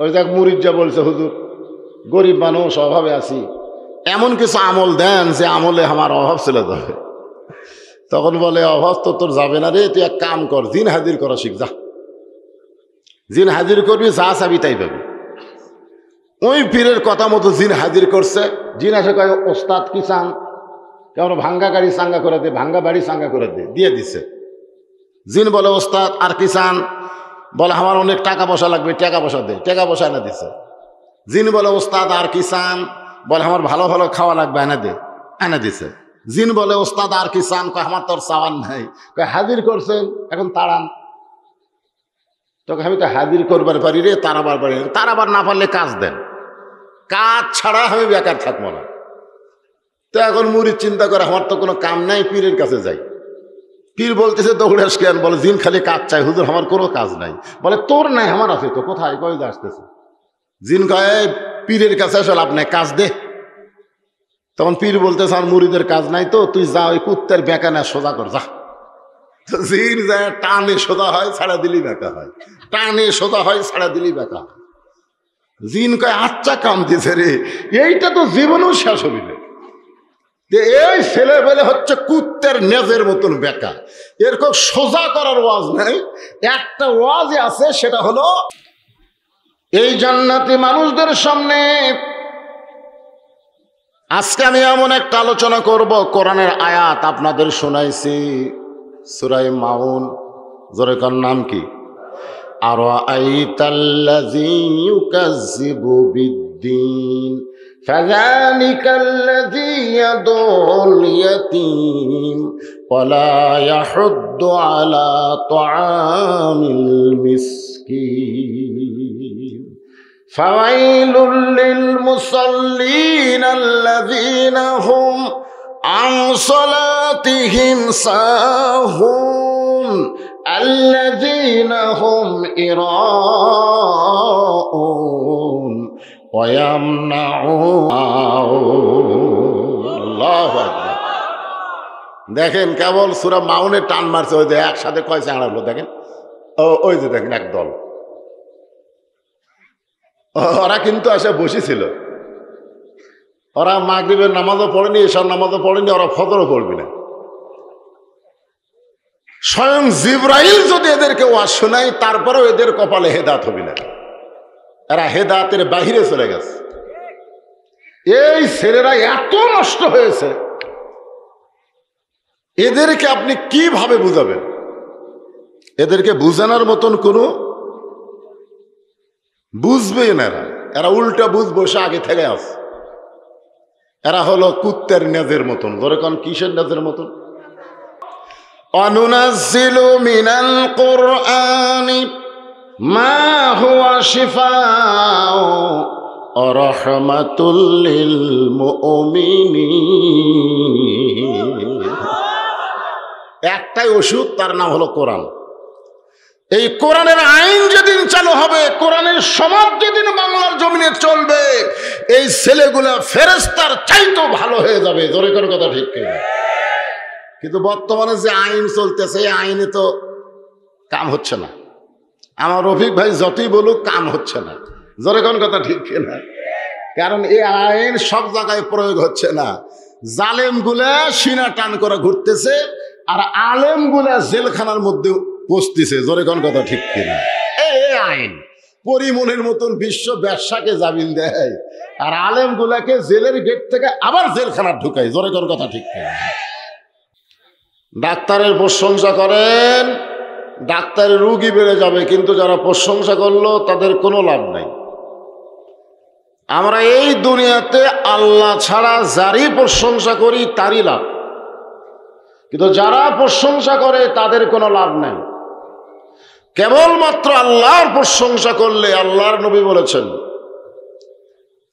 ওই দেখ মুরিদ যা বলছে, হুজুর গরিব মানুষ, অভাবে আছি, এমন কিছু আমল দেন যে আমলে আমার অভাব ছেলে যাবে। তখন বলে, অভাব তো তোর যাবে না রে, তুই এক কাম কর, জিন হাজির করা শিখ, যা জিন হাজির করবি, যা চাবি তাই পাবি। ওই পীরের কথা মতো জিন হাজির করছে। জিন আসে কয়, ওস্তাদ কি চান? কেমন ভাঙ্গা গাড়ি চাঙ্গা করে দে, ভাঙ্গা বাড়ি চাঙ্গা করে দে, দিয়ে দিছে। জিন বলে, ওস্তাদ আর কি চান? বলে, আমার অনেক টাকা পয়সা লাগবে, টাকা পয়সা দে, টাকা পয়সা এনে দিছে। জিন বলে, ওস্তাদ আর কি চান? বলে, আমার ভালো ভালো খাওয়া লাগবে, এনে দে, এনে দিছে। জিন বলে, ওস্তাদ আর কি চান? কয়, আমার তোর চাওয়ার নাই। কয়, হাজির করছেন, এখন তাড়ান। তোকে আমি তো হাজির করবার পারি রে, তাড়াবার পারি, তাড়াবার না পারলে কাজ দেন, কাজ ছাড়া আমি বেকার থাকবো না। তো এখন মুরিদ চিন্তা করে, আমার তো কোনো কাম নাই, পীরের কাছে যাই। পীর বলতেছে, দৌড়াস কেন? বলে, জিন খালি কাজ চাই হুজুর, আমার কোনো কাজ নাই। বলে, তোর নাই, আমার আছে তো। কোথায়? কই যে আসতেছে। জিন কয়, পীরের কাছে আসলে আপনি কাজ দে। তখন পীর বলতেছে, আর মুরিদের কাজ নাই তো, তুই যা ওই কুত্তের বেকা না সোজা কর, যা। জিন যায়, টানে সোজা হয়, ছাড়া দিলি বেকা হয়, টানে সোজা হয়, ছাড়া দিলি বেকা হয়। জিন কয়, আচ্ছা কাম দিছে রে, এইটা তো জীবনেও শেষ হবি না। এই ছেলে বেলে হচ্ছে কুত্তের নেজের মতন বেকা, এরকম সোজা করার ওয়াজ নাই। একটা ওয়াজ আছে, সেটা হলো এই জান্নাতি মানুষদের সামনে আজকে আমি এমন একটা আলোচনা করব। কোরআনের আয়াত আপনাদের শোনাইছি, সূরা মাউন, জোরে কার নাম কি? আরাআইতাল্লাযী ইউকাযযিবু বিদ্দীন ফাযালিকাল্লাযী ইয়াদুল ইয়াতীম ওয়ালা ইয়াহুদ্দু আলা তুআমিল মিসকিন ফাওয়াইলুল লিল মুসাল্লিন আল্লাযীনা হুম আন সালাতিহিম সাহুন আল্লাযীনা হুম ইরাউন ওয়া ইয়ামনাউন। আল্লাহু আকবার। দেখেন কেবল সূরা মাউনে টান মারছে, ওই যে একসাথে কয় চাঁড়া হলো দেখেন, ওই যে দেখেন একদল, ওরা কিন্তু এসে বসেছিল। ওরা মাগরিবের নামাজও পড়েনি, এশার নামাজও পড়েনি, ওরা ফজরও পড়বি না। স্বয়ং জিবরাইল যদি এদেরকে ওয়াজ শোনায়, তারপরেও এদের কপালে হেদাত হবে না, এরা হেদাতের বাহিরে চলে গেছে। এই ছেলেরা এত নষ্ট হয়েছে, এদেরকে আপনি কিভাবে বুঝাবেন? এদেরকে বুঝানোর মতন কোনো বুঝবেই না, এরা উল্টা বুঝ বসে আগে থেকে আছে। এরা হলো কুত্তের নেজের মতন। ধরে কোন কিসের নেজের মতন? অনুনাজ্জিলু মিনাল কুরআনি মা হুয়া শিফাউ ওয়া রাহমাতুল লিল মুমিনিন। একটাই ওষুধ, তার নাম হলো কোরআন। এই কোরআনের আইন যেদিন চালু হবে, কোরআনের সমাজ যেদিন বাংলার জমিনে চলবে, এই ছেলেগুলা ফেরেশতার চাইতেও ভালো হয়ে যাবে। জোরে করে কথা ঠিক কিনা? কিন্তু বর্তমানে যে আইন চলতেছে, এই আইনে তো কাম হচ্ছে না। আমার রফিক ভাই যতই বলুক, কাম হচ্ছে না। জোরে কোন কথা ঠিক কিনা? কারণ এই আইন সব জায়গায় প্রয়োগ হচ্ছে না। জালেমগুলা সিনা টান করে ঘুরতেছে, আর আলেমগুলা জেলখানার মধ্যে বসতেছে। জোরে কোন কথা ঠিক কিনা? এই আইন পরিমনের মতন বিশ্ব ব্যবসাকে জামিন দেয়, আর আলেমগুলাকে জেলের গেট থেকে আবার জেলখানা ঢুকায়। জোরে কোন কথা ঠিক কিনা? ডাক্তারের প্রশংসা করেন, ডাক্তারের রোগী বেড়ে যাবে, কিন্তু যারা প্রশংসা করলো তাদের কোনো লাভ নাই। আমরা এই দুনিয়াতে আল্লাহ ছাড়া যারই প্রশংসা করি তারই লাভ, কিন্তু যারা প্রশংসা করে তাদের কোনো লাভ নাই। কেবলমাত্র আল্লাহর প্রশংসা করলে, আল্লাহর নবী বলেছেন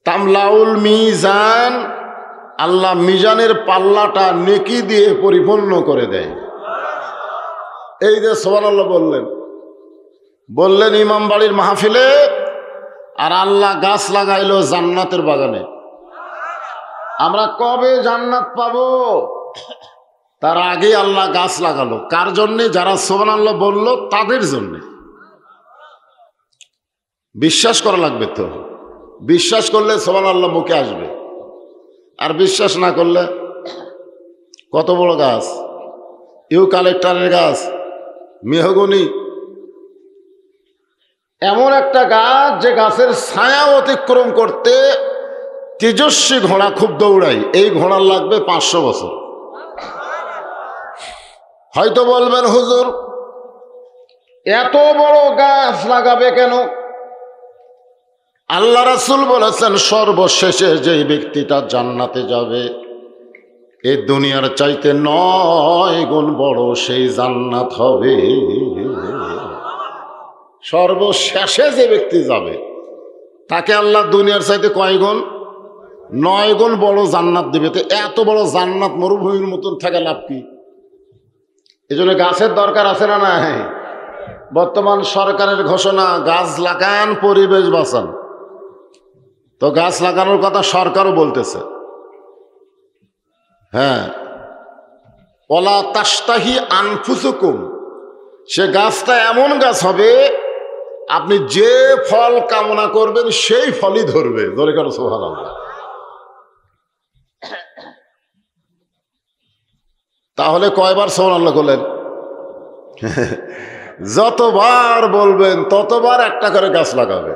তামলাউল মিজান, আল্লাহ মিজানের পাল্লাটা নেকি দিয়ে পরিপূর্ণ করে দেয়। এই যে সুবহানাল্লাহ বললেন ইমাম বাড়ির মাহফিলে, আর আল্লাহ গাছ লাগাইলো জান্নাতের বাগানে। আমরা কবে জান্নাত পাবো তার আগে আল্লাহ গাছ লাগালো। কার জন্যে? যারা সুবহানাল্লাহ বলল তাদের জন্যে। বিশ্বাস করা লাগবে তো। বিশ্বাস করলে সুবহানাল্লাহ মুখে আসবে, আর বিশ্বাস না করলে কত বড় গাছ, ইউক্যালিপটাসের গাছ, মেহগনি, এমন একটা গাছ যে গাছের ছায়া অতিক্রম করতে তেজস্বী ঘোড়া খুব দৌড়ায়, এই ঘোড়ার লাগবে 500 বছর। হয়তো বলবেন হুজুর এত বড় গাছ লাগাবে কেন? আল্লাহ রাসূল বলেছেন সর্বশেষে যেই ব্যক্তিটা জান্নাতে যাবে এই দুনিয়ার চাইতে 9 গুণ বড় সেই জান্নাত হবে। সর্বশেষে যে ব্যক্তি যাবে তাকে আল্লাহ দুনিয়ার চাইতে কয় গুণ? 9 গুণ বড় জান্নাত দিবে। তো এত বড় জান্নাত মরুভূমির মতন থাকে লাভ কি? এই জন্য গাছের দরকার আছে না? না, বর্তমান সরকারের ঘোষণা গাছ লাগান পরিবেশ বাঁচান। তো গাছ লাগানোর কথা সরকারও বলতেছে। হ্যাঁ, ওয়ালা তাশতাহি আনফুসুকুম, সে গাছটা এমন গাছ হবে আপনি যে ফল কামনা করবেন সেই ফলই ধরবে। ধরে কেন সুবহানাল্লাহ। তাহলে কয়বার সুবহানাল্লাহ করলেন? যতবার বলবেন ততবার একটা করে গাছ লাগাবে।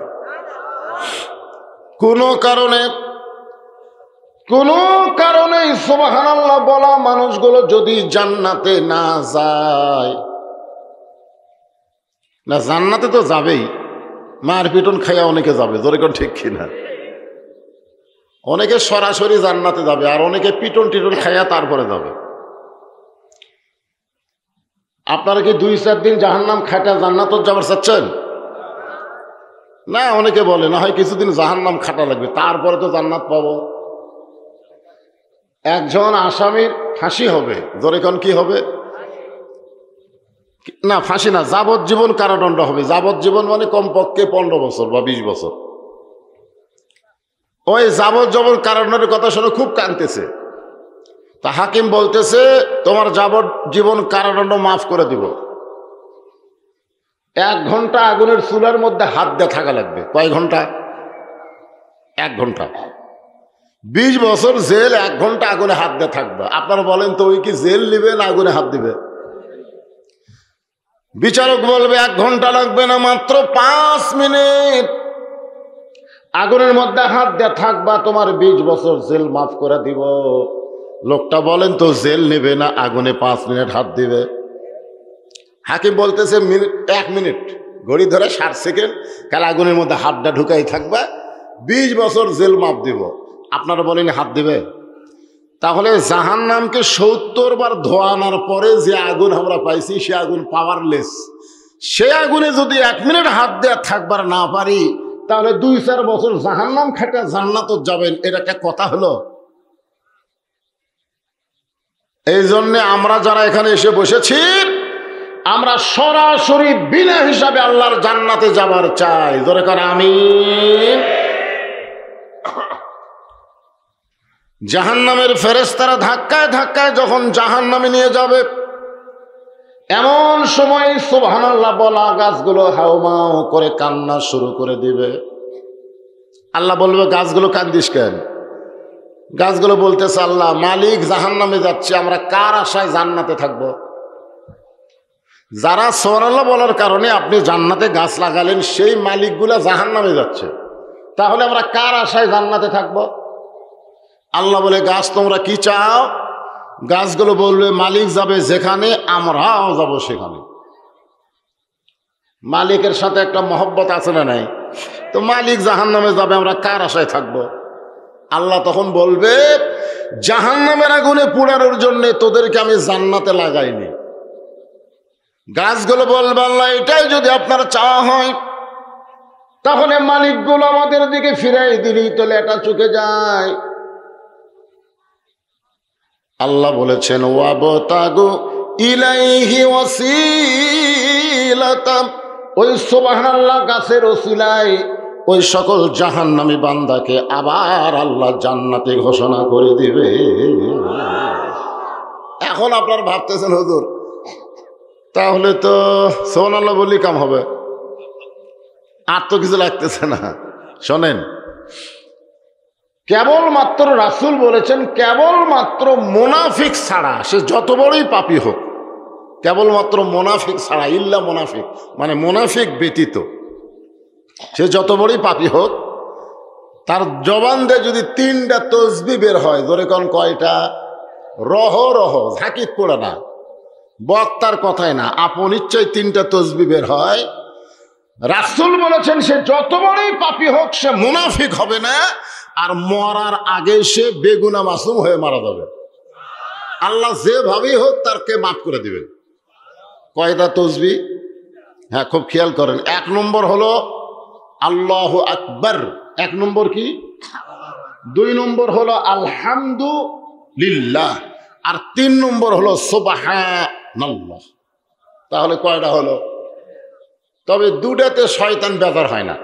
কোনো কারণে সুবহানাল্লাহ বলা মানুষগুলো যদি জান্নাতে না যায়, না জান্নাতে তো যাবেই, মার পিটন খাইয়া অনেকে যাবে। জোরে কোন ঠিক কিনা? অনেকে সরাসরি জান্নাতে যাবে, আর অনেকে পিটন টিটন খাইয়া তারপরে যাবে। আপনারা কি 2-4 দিন জাহান্নাম খাটা জান্নাত যাবার চাচ্ছেন? না, অনেকে বলে না হয় কিছুদিন জাহান্নাম খাটা লাগবে তারপরে তো জান্নাত পাবো। একজন আসামির ফাঁসি হবে, জোরে কোন কি হবে? না, ফাঁসি না, যাবজ্জীবন কারাদণ্ড হবে। যাবজ্জীবন মানে কমপক্ষে 15 বছর বা 20 বছর। ওই যাবজ্জীবন কারাদণ্ডের কথা শুনে খুব কাঁদতেছে। তা হাকিম বলতেছে তোমার যাবজ্জীবন কারাদণ্ড মাফ করে দিব। 1 ঘন্টা আগুনের চুলার মধ্যে হাত দিয়ে থাকা লাগবে। কয় ঘন্টা? 1 ঘন্টা। 20 বছর জেল, 1 ঘন্টা আগুনে হাত দিয়ে থাকবে। আপনারা বলেন তো ওই কি জেল নিবে না আগুনে হাত দিবে? বিচারক বলবে 1 ঘন্টা লাগবে না, মাত্র 5 মিনিট আগুনের মধ্যে হাত দিয়ে থাকবা, তোমার 20 বছর জেল মাফ করে দিব। লোকটা বলেন তো জেল নেবে না আগুনে 5 মিনিট হাত দিবে? হাকিম বলতেছে 1 মিনিট, ঘড়ি ধরে 60 সেকেন্ড কাল আগুনের মধ্যে হাতটা ঢুকাই থাকবা, 20 বছর জেল মাফ দিব। আপনারা বলেন হাত দিবে? তাহলে জাহান্নামকে 70 বার ধোয়ানোর পরে যে আগুন আমরা পাইছি সে আগুন পাওয়ারলেস। সে আগুনে যদি 1 মিনিট হাত দেওয়া থাকবার না পারি তাহলে 2-4 বছর জাহান্নাম খাটা জান্নাত যাবেন, এটা একটা কথা হলো? এই জন্য আমরা যারা এখানে এসে বসেছি আমরা সরাসরি বিনা হিসাবে আল্লাহর জান্নাতে যাবার চাই। জোরে করে আমিন। জাহান্নামের ফেরেশতারা ধাক্কায় ধাক্কায় যখন জাহান্নামে নিয়ে যাবে, এমন সময় সুবহানাল্লাহ বলা গাছগুলো হাউমাউ করে কান্না শুরু করে দিবে। আল্লাহ বলবে গাছগুলো কান্দিস কেন? গাছগুলো বলতেছে আল্লাহ মালিক জাহান্নামে যাচ্ছে, আমরা কার আশায় জান্নাতে থাকব? যারা সুবহানাল্লাহ বলার কারণে আপনি জান্নাতে গাছ লাগালেন সেই মালিকগুলা জাহান্নামে যাচ্ছে, তাহলে আমরা কার আশায় জান্নাতে থাকব? আল্লাহ বলে গাছ তোমরা কি চাও? গাছগুলো বলবে মালিক যাবে যেখানে আমরাও যাব সেখানে। মালিকের সাথে একটা মহব্বত আছে না নাই? তো মালিক জাহান্নামে যাবে, আমরা কার আশায় থাকব? আল্লাহ তখন বলবে জাহান্নামের আগুনে পোড়ানোর জন্য তোদেরকে আমি জান্নাতে লাগাইনি। গাছগুলো বলবে আল্লাহ এটাই যদি আপনার চাওয়া হয় তাহলে মালিকগুলো আমাদের দিকে ফিরাই দিলি তো লেটা চুকে যায়। আল্লাহ বলেছেন ওয়াবতাগু ইলাইহি ওয়াসিলাতাম, ওই সুবহানাল্লাহ গাছের ওসিলায় ওই সকল জাহান্নামী বান্দাকে আবার আল্লাহ জান্নাতে ঘোষণা করে দিবে। এখন আপনারা ভাবতেছেন হুজুর তাহলে তো সুবহানাল্লাহ বলি কাম হবে। আর তো কিছু লাগতেছে না। শোনেন, কেবলমাত্র রাসূল বলেছেন কেবলমাত্র মুনাফিক ছাড়া, সে যত বড়ই পাপী হোক, কেবলমাত্র মুনাফিক ছাড়া, ইল্লা মুনাফিক মানে মুনাফিক ব্যতীত, সে যত বড়ই পাপী হোক, তার জবান দিয়ে যদি 3টা তসবিহ বের হয়, ধরে কোন কয়টা? রহ রহ, ঝাঁকিত পড়ে না, বক্তার কথায় না, আপন ইচ্ছায় 3টা তসবিহ বের হয়, রাসূল বলেছেন সে যত বড়ই পাপী হোক সে মুনাফিক হবে না, আর মরার আগে সে বেগুনা মাসুম হয়ে মারা যাবে। আল্লাহ যেভাবেই হোক তারকে মাফ করে দিবেন। কয়টা তসবিহ? হ্যাঁ, খুব খেয়াল করেন। 1 নম্বর হলো আল্লাহু আকবার, 1 নম্বর কি? 2 নম্বর হলো আলহামদুলিল্লাহ, আর 3 নম্বর হলো সুবহানাল্লাহ। তাহলে কয়টা হলো? তবে 2টাতে শয়তান বেজার হয় না।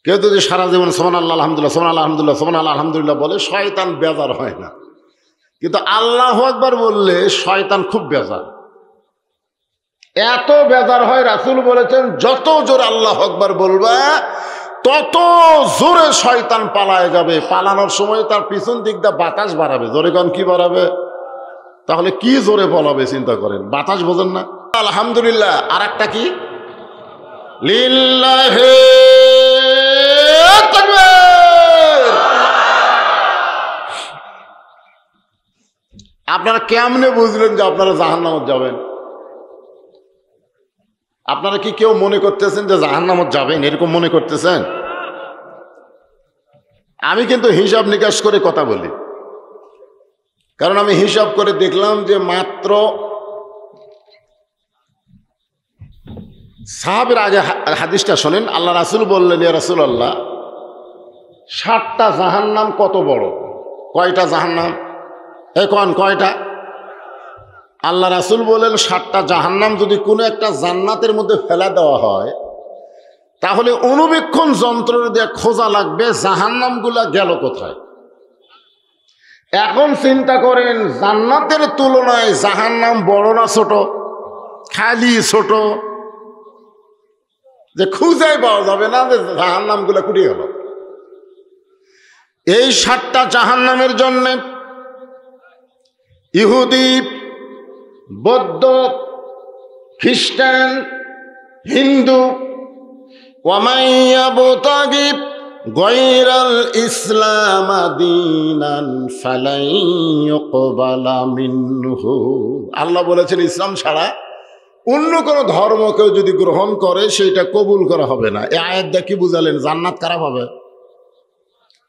কেউ যদি সারা জীবন সুবহানাল্লাহ আলহামদুলিল্লাহ সুবহানাল্লাহ আলহামদুলিল্লাহ সুবহানাল্লাহ আলহামদুলিল্লাহ বলে, শয়তান বেজার হয় না। কিন্তু আল্লাহু আকবার বললে শয়তান খুব বেজার। এত বেজার হয়, রাসূল বলেছেন যত জোরে আল্লাহু আকবার বলবা তত জোরে শয়তান পালায় যাবে। পালানোর সময় তার পিছন দিক দিয়ে বাতাস বাড়াবে। জোরে কোন কি বাড়াবে? তাহলে কি জোরে বলাবে চিন্তা করেন। বাতাস বোঝেন না? আলহামদুলিল্লাহ। আর একটা কি? লিল্লাহি তাকবীর। আপনারা কেমনে বুঝলেন যে আপনারা জাহান্নামে যাবেন? আপনারা কি কেউ মনে করতেছেন যে জাহান্নামে যাবেন, এরকম মনে করতেছেন? আমি কিন্তু হিসাব নিকাশ করে কথা বলি, কারণ আমি হিসাব করে দেখলাম যে মাত্র সাহাবের আগে হাদিসটা শোনেন। আল্লাহ রাসূল বললেন, ইয়া রাসূলুল্লাহ 60টা জাহান্নাম কত বড়? কয়টা জাহান্নাম? কয়টা? আল্লাহ রাসূল বলেন 60টা জাহান্নাম যদি কোনো একটা জান্নাতের মধ্যে ফেলা দেওয়া হয়, তাহলে অনুবীক্ষণ যন্ত্র দিয়ে খোঁজা লাগবে জাহান্নামগুলা গেল কোথায়। এখন চিন্তা করেন, জান্নাতের তুলনায় জাহান্নাম বড় না ছোট? খালি ছোট, যে খুঁজেই পাওয়া যাবে না যে জাহান্নামগুলা কুড়িয়ে গেল। এই 60টা জাহান্নামের জন্য ইহুদি, বৌদ্ধ, খ্রিস্টান, হিন্দু, ওয়ামাইয়াবতাগি গায়রাল ইসলাম দীনান ফালাই ইউকবালা মিনহু। আল্লাহ বলেছেন ইসলাম ছাড়া অন্য কোনো ধর্ম কেউ যদি গ্রহণ করে সেটা কবুল করা হবে না। এই আয়াত দিয়ে কি বুঝালেন? জান্নাত খারাপ হবে?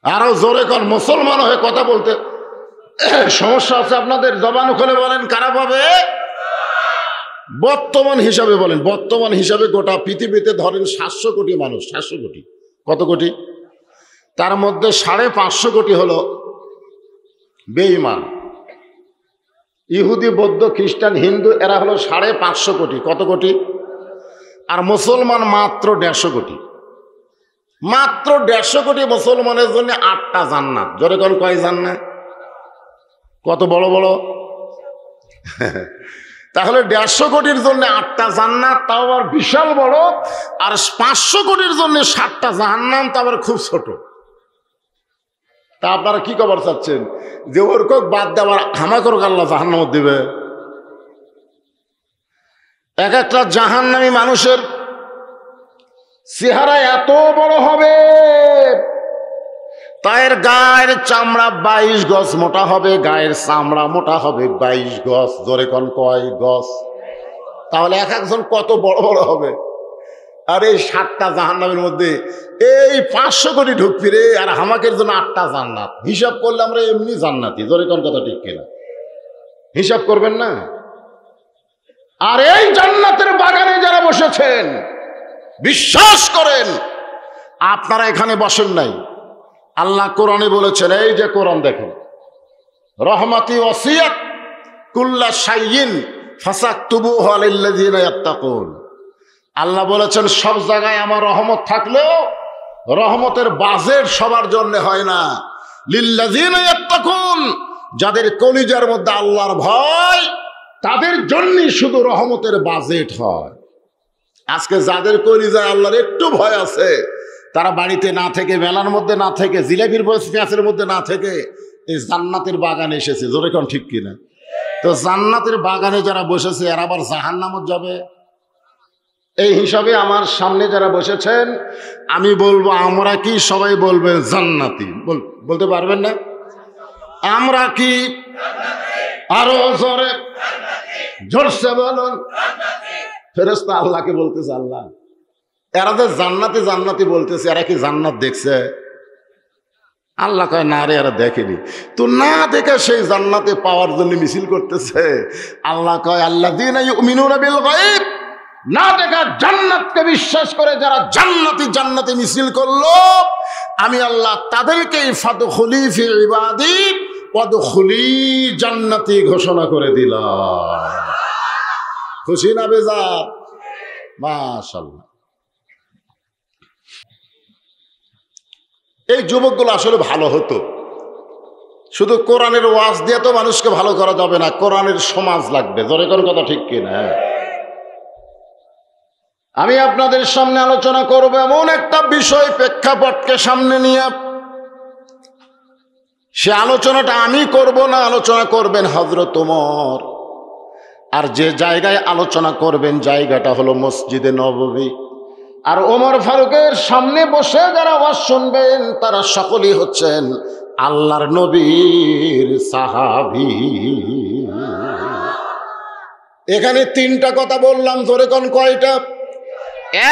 আরো জোরে কোন, মুসলমান হয়ে কথা বলতে সমস্যা আছে আপনাদের? জবান খুলে বলেন খারাপ হবে। বর্তমান হিসাবে বলেন, বর্তমান হিসাবে গোটা পৃথিবীতে ধরেন 700 কোটি মানুষ। 700 কোটি। কত কোটি? তার মধ্যে 550 কোটি হলো বেঈমান। ইহুদি, বৌদ্ধ, খ্রিস্টান, হিন্দু এরা হলো 550 কোটি। কত কোটি? আর মুসলমান মাত্র 150 কোটি। মাত্র 150 কোটি মুসলমানের জন্য 8টা জান্নাত। জোরে কোন কয় জান্নাত? কত বড় বড়? তাহলে 150 কোটির জন্য 8টা জান্নাত, তাও আবার বিশাল বড়। আর 500 কোটির জন্য 60টা জাহান্নাম, তা আবার খুব ছোট। তা আপনারা কি খবর চাচ্ছেন যে ওর কক বাদ দেওয়ার হামাকর আল্লাহ জাহান্নাম দিবে? এক একটা জাহান্নামী মানুষের চেহারা এত বড় হবে, তার গায়ের চামড়া 22 গজ মোটা হবে, গায়ের চামড়া মোটা হবে 22 গজ। জোরে কোন কয় গজ? তাহলে এক একজন কত বড় বড় হবে। আর এই 60টা জাহান্নামের মধ্যে এই 500 কোটি ঢুকবি রে, আর হামাকের জন্য 8টা জান্নাত। হিসাব করলে আমরা এমনি জান্নাতি। জোরে কোন কথা ঠিক কিনা? হিসাব করবেন না? আর এই জান্নাতের বাগানে যারা বসেছেন, বিশ্বাস করেন আপনারা এখানে বসেন নাই। আল্লাহ কোরআনে বলেছেন, এই যে কোরআন দেখেন, রহমতি ওয়াসিয়াত কুল্লা শাইইন ফাসাকতুবুহু আলাল্লাযিনা ইয়াত্তাকুন। আল্লাহ বলেছেন সব জায়গায় আমার রহমত থাকলেও রহমতের বাজেট সবার জন্য হয় না। লিল্লাযিনা ইয়াত্তাকুন, যাদের কলিজার মধ্যে আল্লাহর ভয়, তাদের জন্যই শুধু রহমতের বাজেট হয়। আজকে যাদের কলিজায় আল্লাহর একটু ভয় আছে, তারা বাড়িতে না থেকে, মেলার মধ্যে না থেকে, জিলাপির পেঁয়াজের মধ্যে না থেকে এই জান্নাতের বাগানে এসেছে। জোরে কোন ঠিক কিনা? তো জান্নাতের বাগানে যারা বসেছে এরা আবার জাহান্নামত যাবে। এই হিসাবে আমার সামনে যারা বসেছেন, আমি বলবো আমরা কি? সবাই বলবেন জান্নাতি। বলতে পারবেন না? আমরা কি? আরো জোরে জোরসে বলুন। ফেরেশতা আল্লাহকে বলতেছে, আল্লাহ এরা যে জান্নাতি জান্নাতি বলতেছে, এরা কি জান্নাত দেখছে? আল্লাহ কয়, না রে, এরা দেখেনি। তো না দেখে সেই জান্নাতে পাওয়ার জন্য মিছিল করতেছে। আল্লাহ কয়, আল্লাযীনা ইউমিনুনা বিল গায়ব, না দেখা জান্নাতকে বিশ্বাস করে যারা জান্নাতি জান্নাতি মিছিল করলো, আমি আল্লাহ তাদেরকে ফাদখুলি ফি ইবাদি ওয়াদখুলি জান্নাতি ঘোষণা করে দিলাম। খুশি না বেজার? মাশাআল্লাহ। এই যুবকগুলো আসলে ভালো হতো। শুধু কোরআনের ওয়াজ দিয়ে তো মানুষকে ভালো করা যাবে না, কোরআনের সমাজ লাগবে। ধরে কোন কথা ঠিক কিনা? আমি আপনাদের সামনে আলোচনা করব এমন একটা বিষয়, প্রেক্ষাপটকে সামনে নিয়ে। সে আলোচনাটা আমি করব না, আলোচনা করবেন হযরত ওমর। আর যে জায়গায় আলোচনা করবেন জায়গাটা হলো মসজিদে নববী। আর ওমর ফারুকের সামনে বসে যারা ওয়াজ শুনবেন তারা সকলেই হচ্ছেন আল্লাহর নবীর সাহাবী। এখানে তিনটা কথা বললাম, ধরে কোন কয়টা?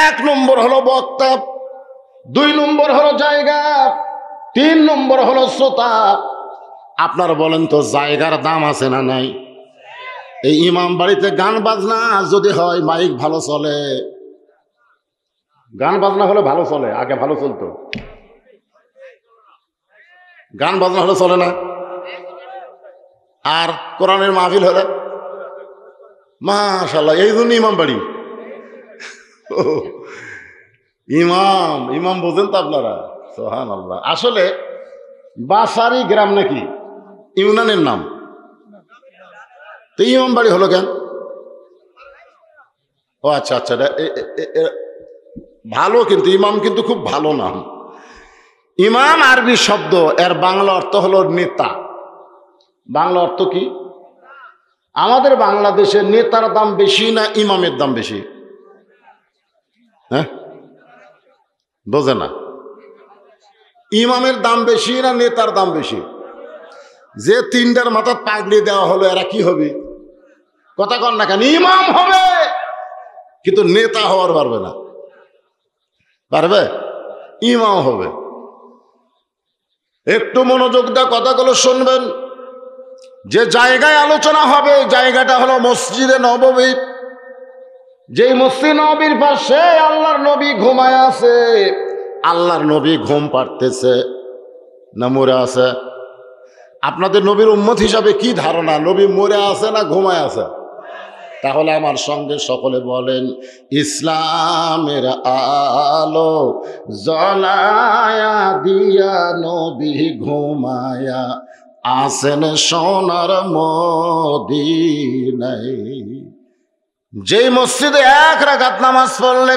1 নম্বর হলো বক্তা, 2 নম্বর হলো জায়গা, 3 নম্বর হলো শ্রোতা। আপনারা বলেন তো জায়গার দাম আছে না নাই? এই ইমাম বাড়িতে গান বাজনা যদি হয়, মাইক ভালো চলে, গান বাজনা হলে ভালো চলে, আগে ভালো চলতো, গান বাজনা হলে চলে না। আর কোরআনের মাহফিল হলে মাশাআল্লাহ, এই জন্য ইমাম বাড়ি। ইমাম ইমাম বোঝেন তো আপনারা? সুবহানাল্লাহ। আসলে বাসারি গ্রাম নাকি ইউনানের নাম, তো ইমাম বাড়ি হলো কেন? ও আচ্ছা আচ্ছা, ভালো, কিন্তু ইমাম কিন্তু খুব ভালো নাম। ইমাম আরবি শব্দ, এর বাংলা অর্থ হলো নেতা। বাংলা অর্থ কি? আমাদের বাংলাদেশে নেতার দাম বেশি না ইমামের দাম বেশি? হ্যাঁ, বোঝে না। ইমামের দাম বেশি না নেতার দাম বেশি? যে 3টার মাথায় পাগড়ি দেওয়া হলো এরা কি হবে? কথা কন না কেন? ইমাম হবে, কিন্তু নেতা হওয়ার পারবে না। পারবে? ইমাম হবে। একটু মনোযোগ দিয়ে কথাগুলো শুনবেন। যে জায়গায় আলোচনা হবে জায়গাটা হলো মসজিদে নববী। যেই মসজিদ নবীর পাশে আল্লাহর নবী ঘুমায় আছে। আল্লাহর নবী ঘুম পাড়তেছে না মরে আছে? আপনাদের নবীর উম্মত হিসাবে কি ধারণা, নবী মরে আছে না ঘুমায় আছে? তাহলে আমার সঙ্গে সকলে বলেন, ইসলামের আলো জ্বলায়া দিয়া নবী ঘুমায়া আসেন সোনার মদিনায়। যেই মসজিদে 1 রাকাত নামাজ পড়লে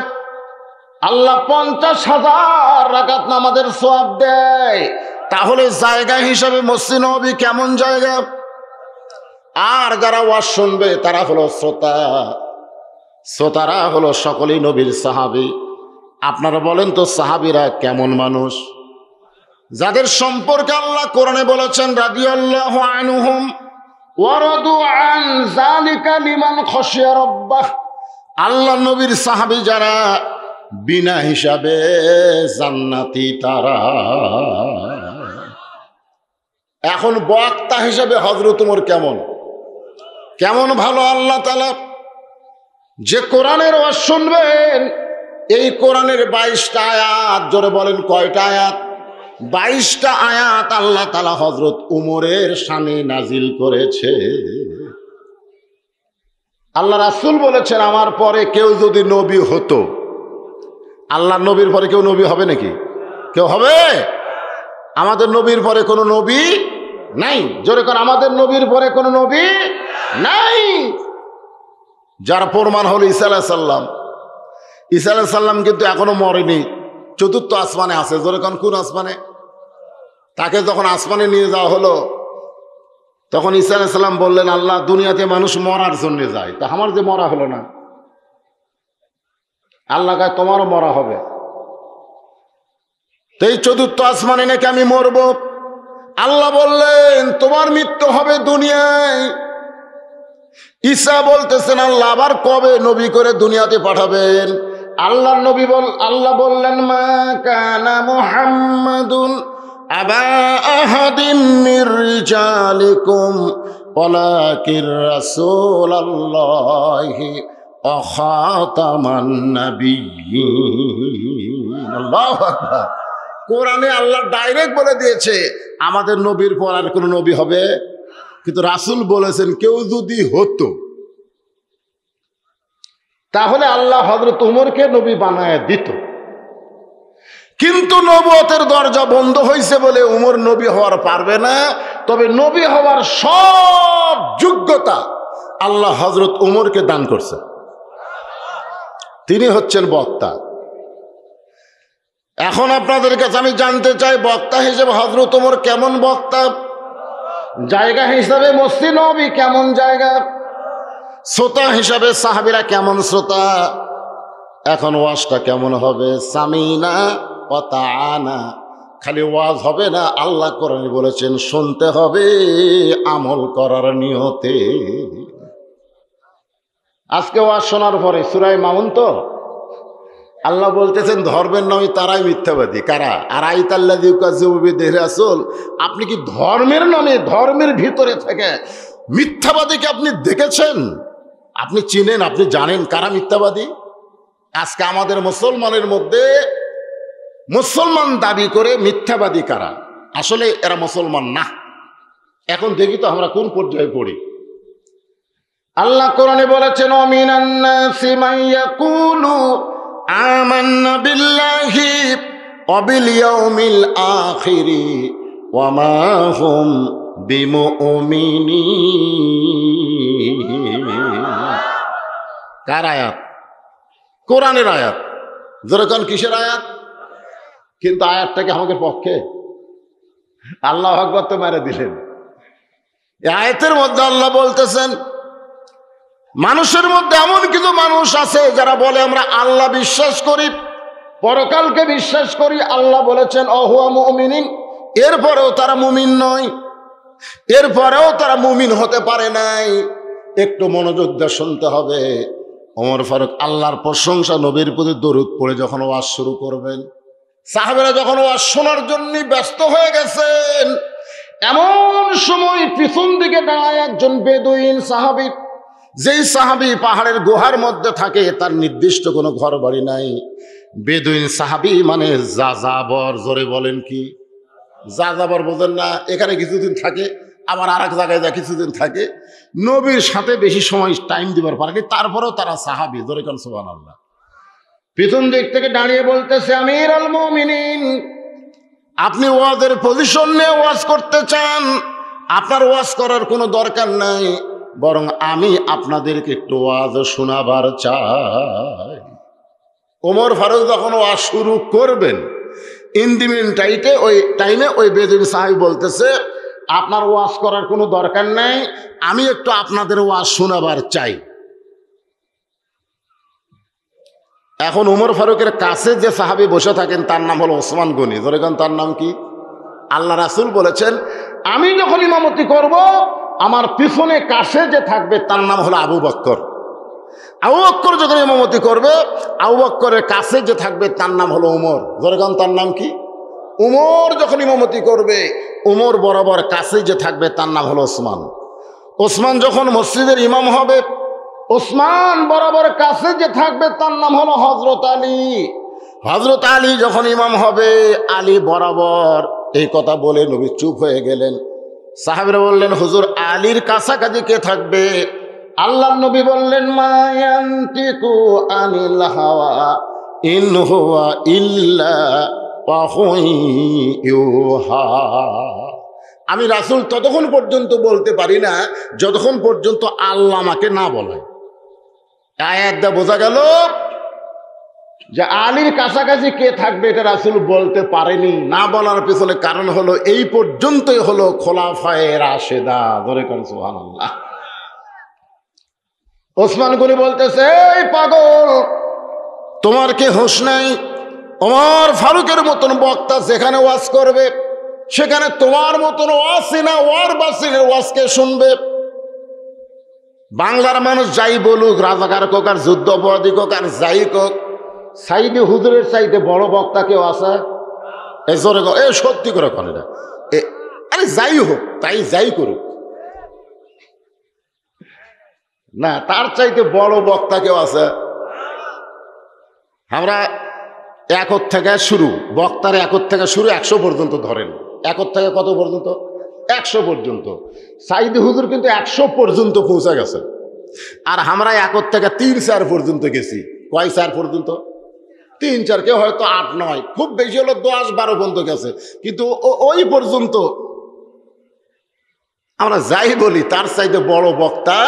আল্লাহ 50,000 রাকাত নামাজের সওয়াব দেয়। তাহলে জায়গা হিসাবে মসজিদ নববী কেমন জায়গা? আর যারা ওয়াজ শুনবে তারা হলো শ্রোতা। শ্রোতারা হলো সকলেই নবীর সাহাবী। আপনারা বলেন তো সাহাবীরা কেমন মানুষ? যাদের সম্পর্কে আল্লাহ কোরআনে বলেছেন রাদিয়াল্লাহু আনহুম ওয়া রাদু আন যালিকা লিমান খাশিয়া রাব্বাহ। আল্লাহ নবীর সাহাবী যারা বিনা হিসাবে জান্নাতি তারা। এখন বক্তা হিসাবে হযরত ওমর কেমন কেমন ভালো আল্লাহ তাআলা যে কোরআনের ওয়াজ শুনবেন, এই কোরআনের 22টা আয়াত, জোরে বলেন কয়টা আয়াত? 22টা আয়াত আল্লাহ তাআলা হযরত ওমরের শানে নাজিল করেছে। আল্লাহ রাসূল বলেছেন, আমার পরে কেউ যদি নবী হতো, আল্লাহ নবীর পরে কেউ নবী হবে নাকি? কেউ হবে? আমাদের নবীর পরে কোনো নবী নাই। জোরে করে, আমাদের নবীর পরে কোনো নবী নাই। যার প্রমাণ হলো ঈসা আলাইহিস সালাম। ঈসা আলাইহিস সালাম কিন্তু এখনো মরেনি, চতুর্থ আসমানে আছে। জোরে কোন আসমানে? তাকে যখন আসমানে নিয়ে যাওয়া হলো তখন ঈসা আলাইহিস সালাম বললেন, আল্লাহ, দুনিয়াতে মানুষ মরার জন্য যায়, তা আমার যে মরা হলো না। আল্লাহ কয় তোমারও মরা হবে। তো এই চতুর্থ আসমানে নাকি আমি মরব। আল্লাহ বললেন তোমার মৃত্যু হবে দুনিয়ায়। ঈসা বলতেছেন, আল্লাহ আবার কবে নবী করে দুনিয়াতে পাঠাবেন? আল্লাহ বললেন, মা কানা মুহাম্মাদুন আবা আহাদিম মির রিজালিকুম ওয়ালাকির রাসূলুল্লাহি ওয়া খাতামান নাবিয়্যিন। আল্লাহু আকবার। কোরআনে আল্লাহ ডাইরেক্ট বলে দিয়েছে আমাদের নবীর পর আর কোন নবী হবে, কিন্তু রাসূল বলেছেন কেউ যদি হতো তাহলে আল্লাহ হযরত উমরকে নবী বানায় দিত, কিন্তু নবুয়তের দরজা বন্ধ হয়েছে বলে উমর নবী হওয়ার পারবে না। তবে নবী হওয়ার সব যোগ্যতা আল্লাহ হযরত উমরকে দান করছে। তিনি হচ্ছেন বক্তা। এখন আপনাদের কাছে আমি জানতে চাই, বক্তা হিসেবে হযরত উমর কেমন বক্তা? জায়গা হিসাবে মসজিদ নববী কেমন জায়গা? শ্রোতা হিসাবে সাহাবীরা কেমন শ্রোতা? এখন ওয়াজটা কেমন হবে? সামিনা ওয়া তাআনা। খালি ওয়াজ হবে না, আল্লাহ কোরআনে বলেছেন শুনতে হবে আমল করার নিয়তে। আজকে ওয়াজ শোনার পরে সূরা মাউন তো আল্লাহ বলতেছেন ধর্মের নামে তারাই মিথ্যাবাদী। কারা? আরাইতাল্লাযী ইউকাযযিবু বিদ্দীনি রাসূল। আপনি কি ধর্মের নামে, ধর্মের ভিতরে থেকে মিথ্যাবাদীকে আপনি দেখেছেন? আপনি চিনেন, আপনি জানেন কারা মিথ্যাবাদী? আজকে আমাদের মুসলমানের মধ্যে মুসলমান দাবি করে মিথ্যাবাদী কারা? আসলে এরা মুসলমান না। এখন দেখি তো আমরা কোন পর্যায়ে পড়ি। আল্লাহ কোরআনে বলেছেন, ওয়ামিনান নাসি মান ইয়াকুলু আমান্না বিল্লাহি ওয়া বিল ইয়াউমিল আখিরি ওয়া মা হুম বিমুমিনিন। কার আয়াত? কোরআনের আয়াত। যেরকম কিসের আয়াত? কিন্তু আয়াতটাকে আমাদের পক্ষে আল্লাহু আকবার তো মেরে দিলেন। এই আয়াতের মধ্যে আল্লাহ বলতেছেন মানুষের মধ্যে এমন কিছু মানুষ আছে যারা বলে আমরা আল্লাহ বিশ্বাস করি, পরকালকে বিশ্বাস করি। আল্লাহ বলেছেন অহুয়া মুমিনিন, এরপরেও তারা মুমিন নয়, এরপরেও তারা মুমিন হতে পারে নাই। একটু মনোযোগ দিয়ে শুনতে হবে। ওমর ফারুক আল্লাহর প্রশংসা, নবীর প্রতি দরুদ পড়ে যখন ওয়াজ শুরু করবেন, সাহাবীরা যখন ওয়াজ শোনার জন্য ব্যস্ত হয়ে গেছেন, এমন সময় পিছন দিকে দাঁড়ায় একজন বেদুইন সাহাবী। যেই সাহাবী পাহাড়ের গুহার মধ্যে থাকে, তার নির্দিষ্ট কোনো ঘর বাড়ি নাই। বেদুইন সাহাবী মানে যাযাবর। জোরে বলেন কি? যাযাবর বোঝেন না? এখানে কিছুদিন থাকে, আবার আর এক জায়গায় যা কিছুদিন থাকে। নবীর সাথে বেশি সময় টাইম দিবার পারেনি, তারপরেও তারা সাহাবী। জোরে কোন সুবহানাল্লাহ। পিছন দিক থেকে দাঁড়িয়ে বলতেছে, আমিরুল মুমিনিন, আপনি ওয়াজের পজিশন নিয়ে ওয়াজ করতে চান, আপনার ওয়াজ করার কোনো দরকার নাই, বরং আমি আপনাদেরকে একটু ওয়াজ শোনাবার চাই। ওমর ফারুক যখন ওয়াজ শুরু করবেন, ইন্দিমিন টাইমে ওই বেদুইন সাহাবী বলতেছে আপনার ওয়াজ করার কোনো দরকার নাই, আমি একটু আপনাদের ওয়াজ শোনাবার চাই। এখন ওমর ফারুকের কাছে যে সাহাবী বসে থাকেন তার নাম হলো ওসমান গনি। যেরকম তার নাম কি? আল্লাহ রাসূল বলেছেন আমি যখন ইমামতি করব, আমার পিছনে কাছে যে থাকবে তার নাম হলো আবু বকর। আবু বকর যখন ইমামতি করবে, আবু বকরের কাছে যে থাকবে তার নাম হলো উমর। যেরকম তার নাম কি? উমর যখন ইমামতি করবে, উমর বরাবর কাছে যে থাকবে তার নাম হলো ওসমান। ওসমান যখন মসজিদের ইমাম হবে, ওসমান বরাবর কাছে যে থাকবে তার নাম হলো হযরত আলী। হযরত আলী যখন ইমাম হবে, আলী বরাবর। এই কথা বলে নবী চুপ হয়ে গেলেন। সাহাবীরা বললেন হুজুর আলীর কাছাকাছি কে থাকবে? আল্লাহর নবী বললেন মা ইয়ানতিকু আনিল হাওয়া ইন হুয়া ইল্লা ওয়াহয়ুহা। আমি রাসূল ততক্ষণ পর্যন্ত বলতে পারি না যতক্ষণ পর্যন্ত আল্লাহ আমাকে না বলে। আয়াতটা বোঝা গেল? যে আলীর কাছাকাছি কে থাকবে এটা রাসূল বলতে পারেনি। না বলার পিছনে কারণ হলো এই পর্যন্তই হলো খোলাফায়ে রাশেদা। ধরে করেন সুবহানাল্লাহ। ওসমান গনি বলতেছে, এই পাগল, তোমার কি হুঁশ নাই? ওমর ফারুকের মতন বক্তা যেখানে ওয়াজ করবে সেখানে তোমার মতন ওয়াসিনা ওয়ার বাসিনের ওয়াজকে শুনবে। বাংলার মানুষ যাই বলুক, রাজাকার কোক আর যুদ্ধ অপরাধী কোক আর যাই কোক, সাইদি হুজুরের চাইতে বড় বক্তা কেউ আছে? এ জোরে এ সত্যি করে করে না, আরে যাই হোক, তাই যাই করুক না, তার চাইতে বড় বক্তা কেউ আছে? আমরা একর থেকে শুরু, বক্তার একর থেকে শুরু 100 পর্যন্ত ধরেন। একর থেকে কত পর্যন্ত? 100 পর্যন্ত। সাইদি হুজুর কিন্তু 100 পর্যন্ত পৌঁছে গেছে, আর আমরা একর থেকে 3-4 পর্যন্ত গেছি। কয় 4 পর্যন্ত? 3-4, কেউ হয়তো 8-9, খুব বেশি হলো 10-12 পর্যন্ত গেছে। কিন্তু ওই পর্যন্ত আমরা যাই বলি, তার চাইতে বড় বক্তা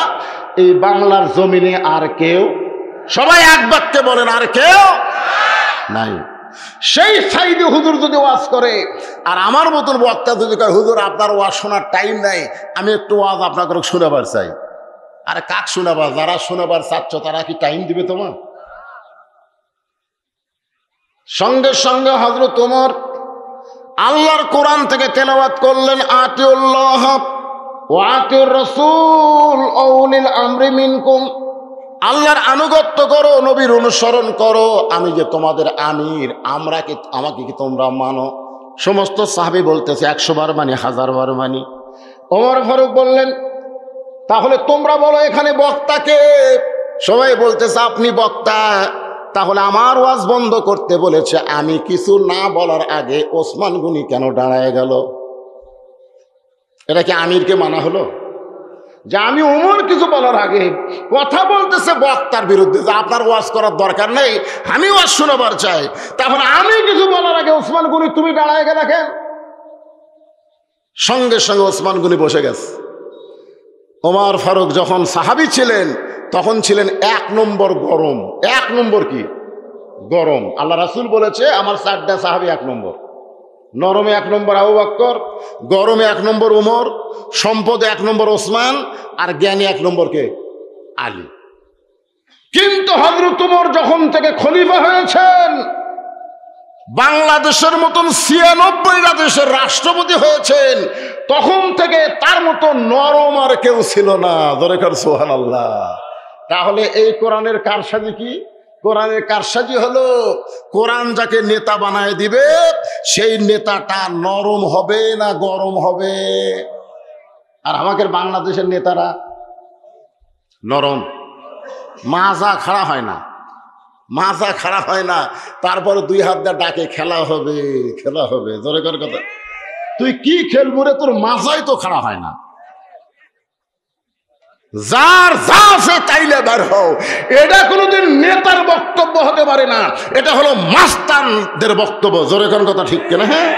এই বাংলার জমিনে আর কেউ, সবাই এক বাক্যে বলেন, আর কেউ নাই। সেই সাইদি হুজুর যদি ওয়াজ করে আর আমার মতন বক্তা যদি কয়, হুজুর আপনার ওয়াজ শোনার টাইম নাই, আমি একটু ওয়াজ আপনাকে শোনাবার চাই। আরে কাক শোনাবার? যারা শোনাবার চাচ্ছ তারা কি টাইম দিবে তোমার? সঙ্গে সঙ্গে হযরত ওমর আল্লাহর কোরআন থেকে তেলাওয়াত করলেন, আতিউল্লাহ ওয়া আতিউর রাসূল ওয়া উলিল আমরি মিনকুম। আল্লাহর আনুগত্য করো, নবীর অনুসরণ করো, আমি যে তোমাদের আমির, আমাকে কি তোমরা মানো? সমস্ত সাহাবী বলতেছে 100 বার মানি, 1000 বার মানি। ওমর ফারুক বললেন, তাহলে তোমরা বলো এখানে বক্তাকে? সবাই বলতেছে আপনি বক্তা। তাহলে আমার ওয়াজ বন্ধ করতে বলেছে। আমি কিছু না বলার আগে ওসমান গনি কেন দাঁড়ায় গেল? এটা কি আমিরকে মানা হলো? যে আমি ওমর কিছু বলার আগে কথা বলতেছে বক্তার বিরুদ্ধে, যে আপনার ওয়াজ করার দরকার নেই, আমি ওয়াজ শোনাবার চাই। তাহলে আমি কিছু বলার আগে ওসমান গনি তুমি দাঁড়ায় গেলে কেন? সঙ্গে সঙ্গে ওসমান গনি বসে গেছে। ওমর ফারুক যখন সাহাবী ছিলেন তখন ছিলেন 1 নম্বর গরম। 1 নম্বর কি? গরম। আল্লাহ রাসূল বলেছে আমার 4টা সাহাবী 1 নম্বর। নরমে 1 নম্বর আবু বকর, গরমে 1 নম্বর ওমর, সম্পদে 1 নম্বর ওসমান, আর জ্ঞানী 1 নম্বর কে? আলী। কিন্তু হযরত ওমর যখন থেকে খলিফা হয়েছেন, বাংলাদেশের মতন 96টা দেশের রাষ্ট্রপতি হয়েছেন, তখন থেকে তার মতো নরম আর কেউ ছিল না। দরকার সুবহানাল্লাহ। তাহলে এই কোরআনের কারসাজি কি? কোরআনের কারসাজি হলো কোরআন যাকে নেতা বানায় দিবে সেই নেতাটা নরম হবে না গরম হবে? আর আমাদের বাংলাদেশের নেতারা নরম, মাজা খাড়া হয় না, মাজা খাড়া হয় না, তারপরে 2 হাত দিয়ে ডাকে খেলা হবে, খেলা হবে। জোরে কর কথা, তুই কি খেলবো রে? তোর মাজাই তো খাড়া হয় না। যার যা আছে তাইলে বের হও, এটা কোনোদিন নেতার বক্তব্য হতে পারে না, এটা হলো মাস্তানদের বক্তব্য। জোরে কোন কথা ঠিক কিনা? হ্যাঁ।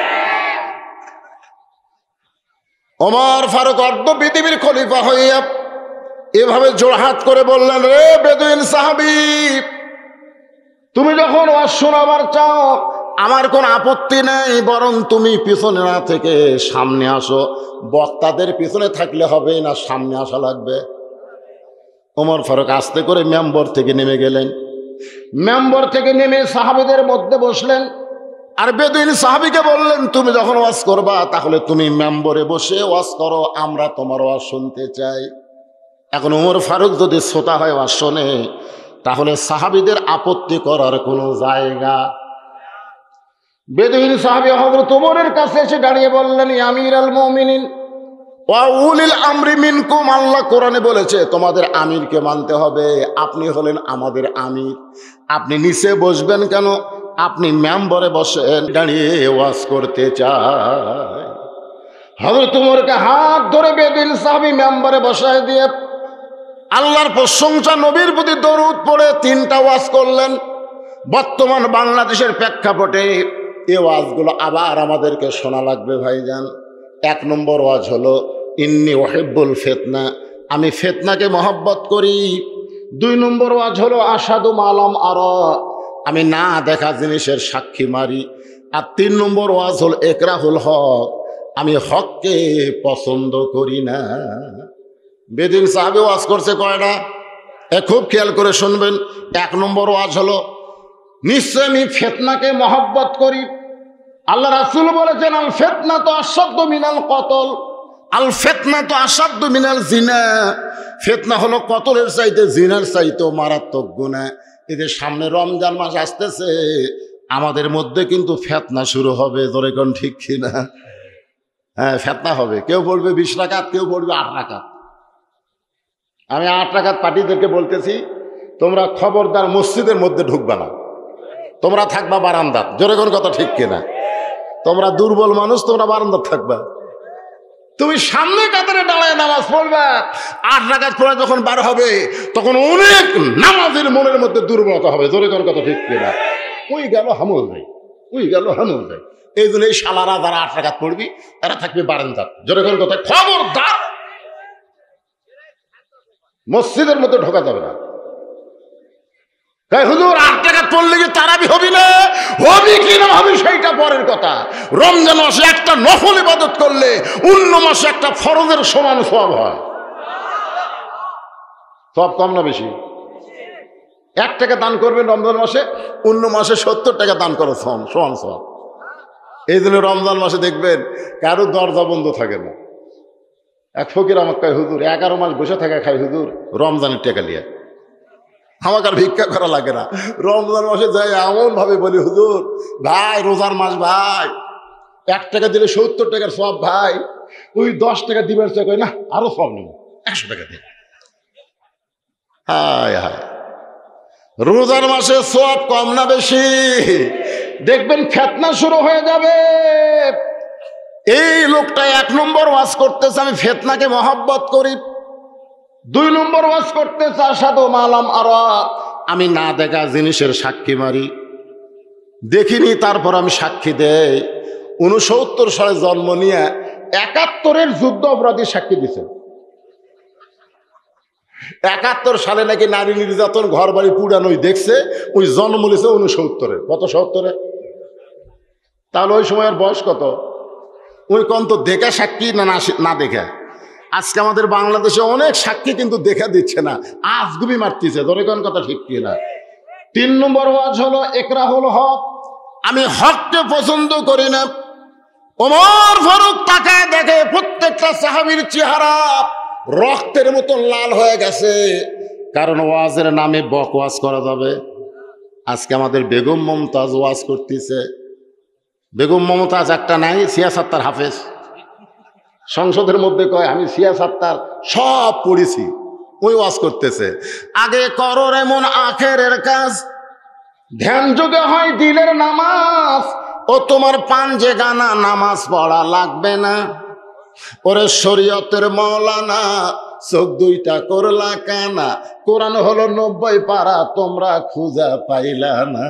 ওমর ফারুক অর্ধ পৃথিবীর খলিফা হইয়া এভাবে জোড়হাত করে বললেন, রে বেদুইন সাহাবী, তুমি যখন ওয়াজ শোনাবার চাও আমার কোন আপত্তি নেই, বরং তুমি পিছনে না থেকে সামনে আসো। বক্তাদের পিছনে থাকলে হবে না, সামনে আসা লাগবে। ওমর ফারুক আস্তে করে মেম্বর থেকে নেমে গেলেন। মেম্বর থেকে নেমে সাহাবীদের মধ্যে বসলেন, আর বেদুইন সাহাবীকে বললেন, তুমি যখন ওয়াজ করবা তাহলে তুমি মেম্বরে বসে ওয়াজ করো, আমরা তোমার ওয়াজ শুনতে চাই। এখন ওমর ফারুক যদি শ্রোতা হয় ওয়াজ শোনে, তাহলে সাহাবীদের আপত্তি করার কোনো জায়গা। বেদুইন সাহাবী হযরত ওমরের কাছে এসে দাঁড়িয়ে বললেন, আমিরুল মুমিনিন ওয়া উলিল আমরি মিনকুম, আল্লাহ কোরআনে বলেছে তোমাদের আমিরকে মানতে হবে, আপনি হলেন আমাদের আমির, আপনি নিচে বসবেন কেন? আপনি মেম্বরে বসেন, দাঁড়িয়ে ওয়াজ করতে চাই। হযরত ওমরকে হাত ধরে বেদুইন সাহাবী মেম্বরে বসায় দিয়ে আল্লাহর প্রশংসা, নবীর প্রতি দরুদ পড়ে 3টা ওয়াজ করলেন। বর্তমান বাংলাদেশের প্রেক্ষাপটে এই ওয়াজগুলো আবার আমাদেরকে শোনা লাগবে ভাইজান। 1 নম্বর ওয়াজ হলো ইন্নী উহিব্বুল ফিতনা, আমি ফিতনাকে মহব্বত করি। 2 নম্বর ওয়াজ হলো আশহাদু মা লাম আরা, আমি না দেখা জিনিসের সাক্ষী মারি। আর 3 নম্বর ওয়াজ হল একরাহুল হক, আমি হককে পছন্দ করি না। বেদিন সাহাবী ওয়াজ করছে কয়টা? খুব খেয়াল করে শুনবেন। 1 নম্বর ওয়াজ হলো নিশ্চয় আমি ফিতনাকে মহব্বত করি। আল্লাহ রাসূল বলেছেন আল ফিতনা তো আশাদ্দু মিনাল কতল, আল ফিতনা তো আশাদ্দু মিনাল জিনা। ফিতনা হলো কতলের চাইতে, জিনার চাইতেও মারাত্মক গুনাহ। এদের সামনে রমজান মাস আসতেছে, আমাদের মধ্যে কিন্তু ফিতনা শুরু হবে। ধরে কোন ঠিক কিনা? হ্যাঁ, ফিতনা হবে। কেউ পড়বে 20 রাকাত, কেউ পড়বে 8 রাকাত। আমি 8 রাকাত পার্টিদেরকে বলতেছি, তোমরা খবরদার মসজিদের মধ্যে ঢুকবা না, তোমরা থাকবা বারান্দাত। জোরে কোন কথা ঠিক কিনা? তোমরা দুর্বল মানুষ, তোমরা বারান্দাত থাকবা। তুমি সামনে কাতারে দাঁড়ায় নামাজ পড়বা। 8 রাকাত পড়ে যখন বার হবে, তখন অনেক নামাজের মনের মধ্যে দুর্বলতা হবে। জোরে কোন কথা ঠিক কিনা? ওই গেল হামল যায়, ওই গেল হামল যায়। এই জন্য এই শালারা যারা 8 রাকাত পড়বি, তারা থাকবে বারান্দাত। জোরে কোন কথা, খবরদার মসজিদের মধ্যে ঢোকা যাবে না। হুজুর 8 রাকাত পড়লে কি তারাবি হবি না? হবি কি না হবি সেইটা পরের কথা। রমজান মাসে একটা নফল ইবাদত করলে অন্য মাসে একটা ফরজের সমান সওয়াব হয়। সব কম না বেশি? 1 টাকা দান করবেন রমজান মাসে, অন্য মাসে 70 টাকা দান করো, সমান সওয়াব। এই জন্য রমজান মাসে দেখবেন কারো দরজা বন্ধ থাকে না। এক ফকির আমাকে কয়, হুজুর 11 মাস বসে থাকা খাই হুজুর রমজানের টাকা নিয়ে, আমাকে আর ভিক্ষা করা লাগে না। রমজান মাসে যাই এমন ভাবে বলি, হুজুর ভাই রোজার মাস ভাই, 1 টাকা দিলে 70 টাকার সওয়াব ভাই, ওই 10 টাকা দিবেন কয় না আরো সওয়াব নেব, 100 টাকা দিন। হায় হায়, রোজার মাসে সওয়াব কম না বেশি? দেখবেন ফিতনা শুরু হয়ে যাবে। এই লোকটা 1 নম্বর ওয়াজ করতেছে আমি ফিতনাকে মহব্বত করি। 2 নম্বর ওয়াজ করতেছে আশহাদু মালাম আরা, আমি না দেখা জিনিসের সাক্ষী মারি। দেখিনি তারপর আমি সাক্ষী দেই। 69 সালে জন্ম নিয়ে 71-এর যুদ্ধ অপরাধী সাক্ষী দিছে। 71 সালে নাকি নারী নির্যাতন, ঘর বাড়ি পুরানোই দেখছে। ওই জন্ম নিয়েছে 69-এ। কত 70-এ? তাহলে ওই সময়ের বয়স কত? ওই কোন তো দেখা সাক্ষী না দেখা। আজকে আমাদের বাংলাদেশে অনেক সাক্ষী কিন্তু দেখা দিচ্ছে না, আজগুবি মারতেছে। ধরে কোন কথা ঠিক কি না? 3 নম্বর ওয়াজ হলো একরাহুল হক, আমি হককে পছন্দ করি না। ওমর ফারুক তাকায় দেখে প্রত্যেকটা সাহাবীর চেহারা রক্তের মতো লাল হয়ে গেছে, কারণ ওয়াজের নামে বকওয়াজ করা যাবে। আজকে আমাদের বেগম মমতাজ ওয়াজ করতেছে। বেগম মমতাজ একটা নাই, সিয়াসাত্তার হাফেজ। সংসদের মধ্যে কয় আমি সিয়াসাত্তার সব পড়েছি, ওই ওয়াজ করতেছে। আগে করো এমন আখেরের কাজ, ধ্যান যোগে হয় দিলের নামাজ। ও তোমার পাঞ্জে গানা নামাজ পড়া লাগবে না। ওরে শরীয়তের মৌলানা, চোখ 2টা করলা কানা। কোরআন হলো 90 পারা, তোমরা খুঁজা পাইলা না।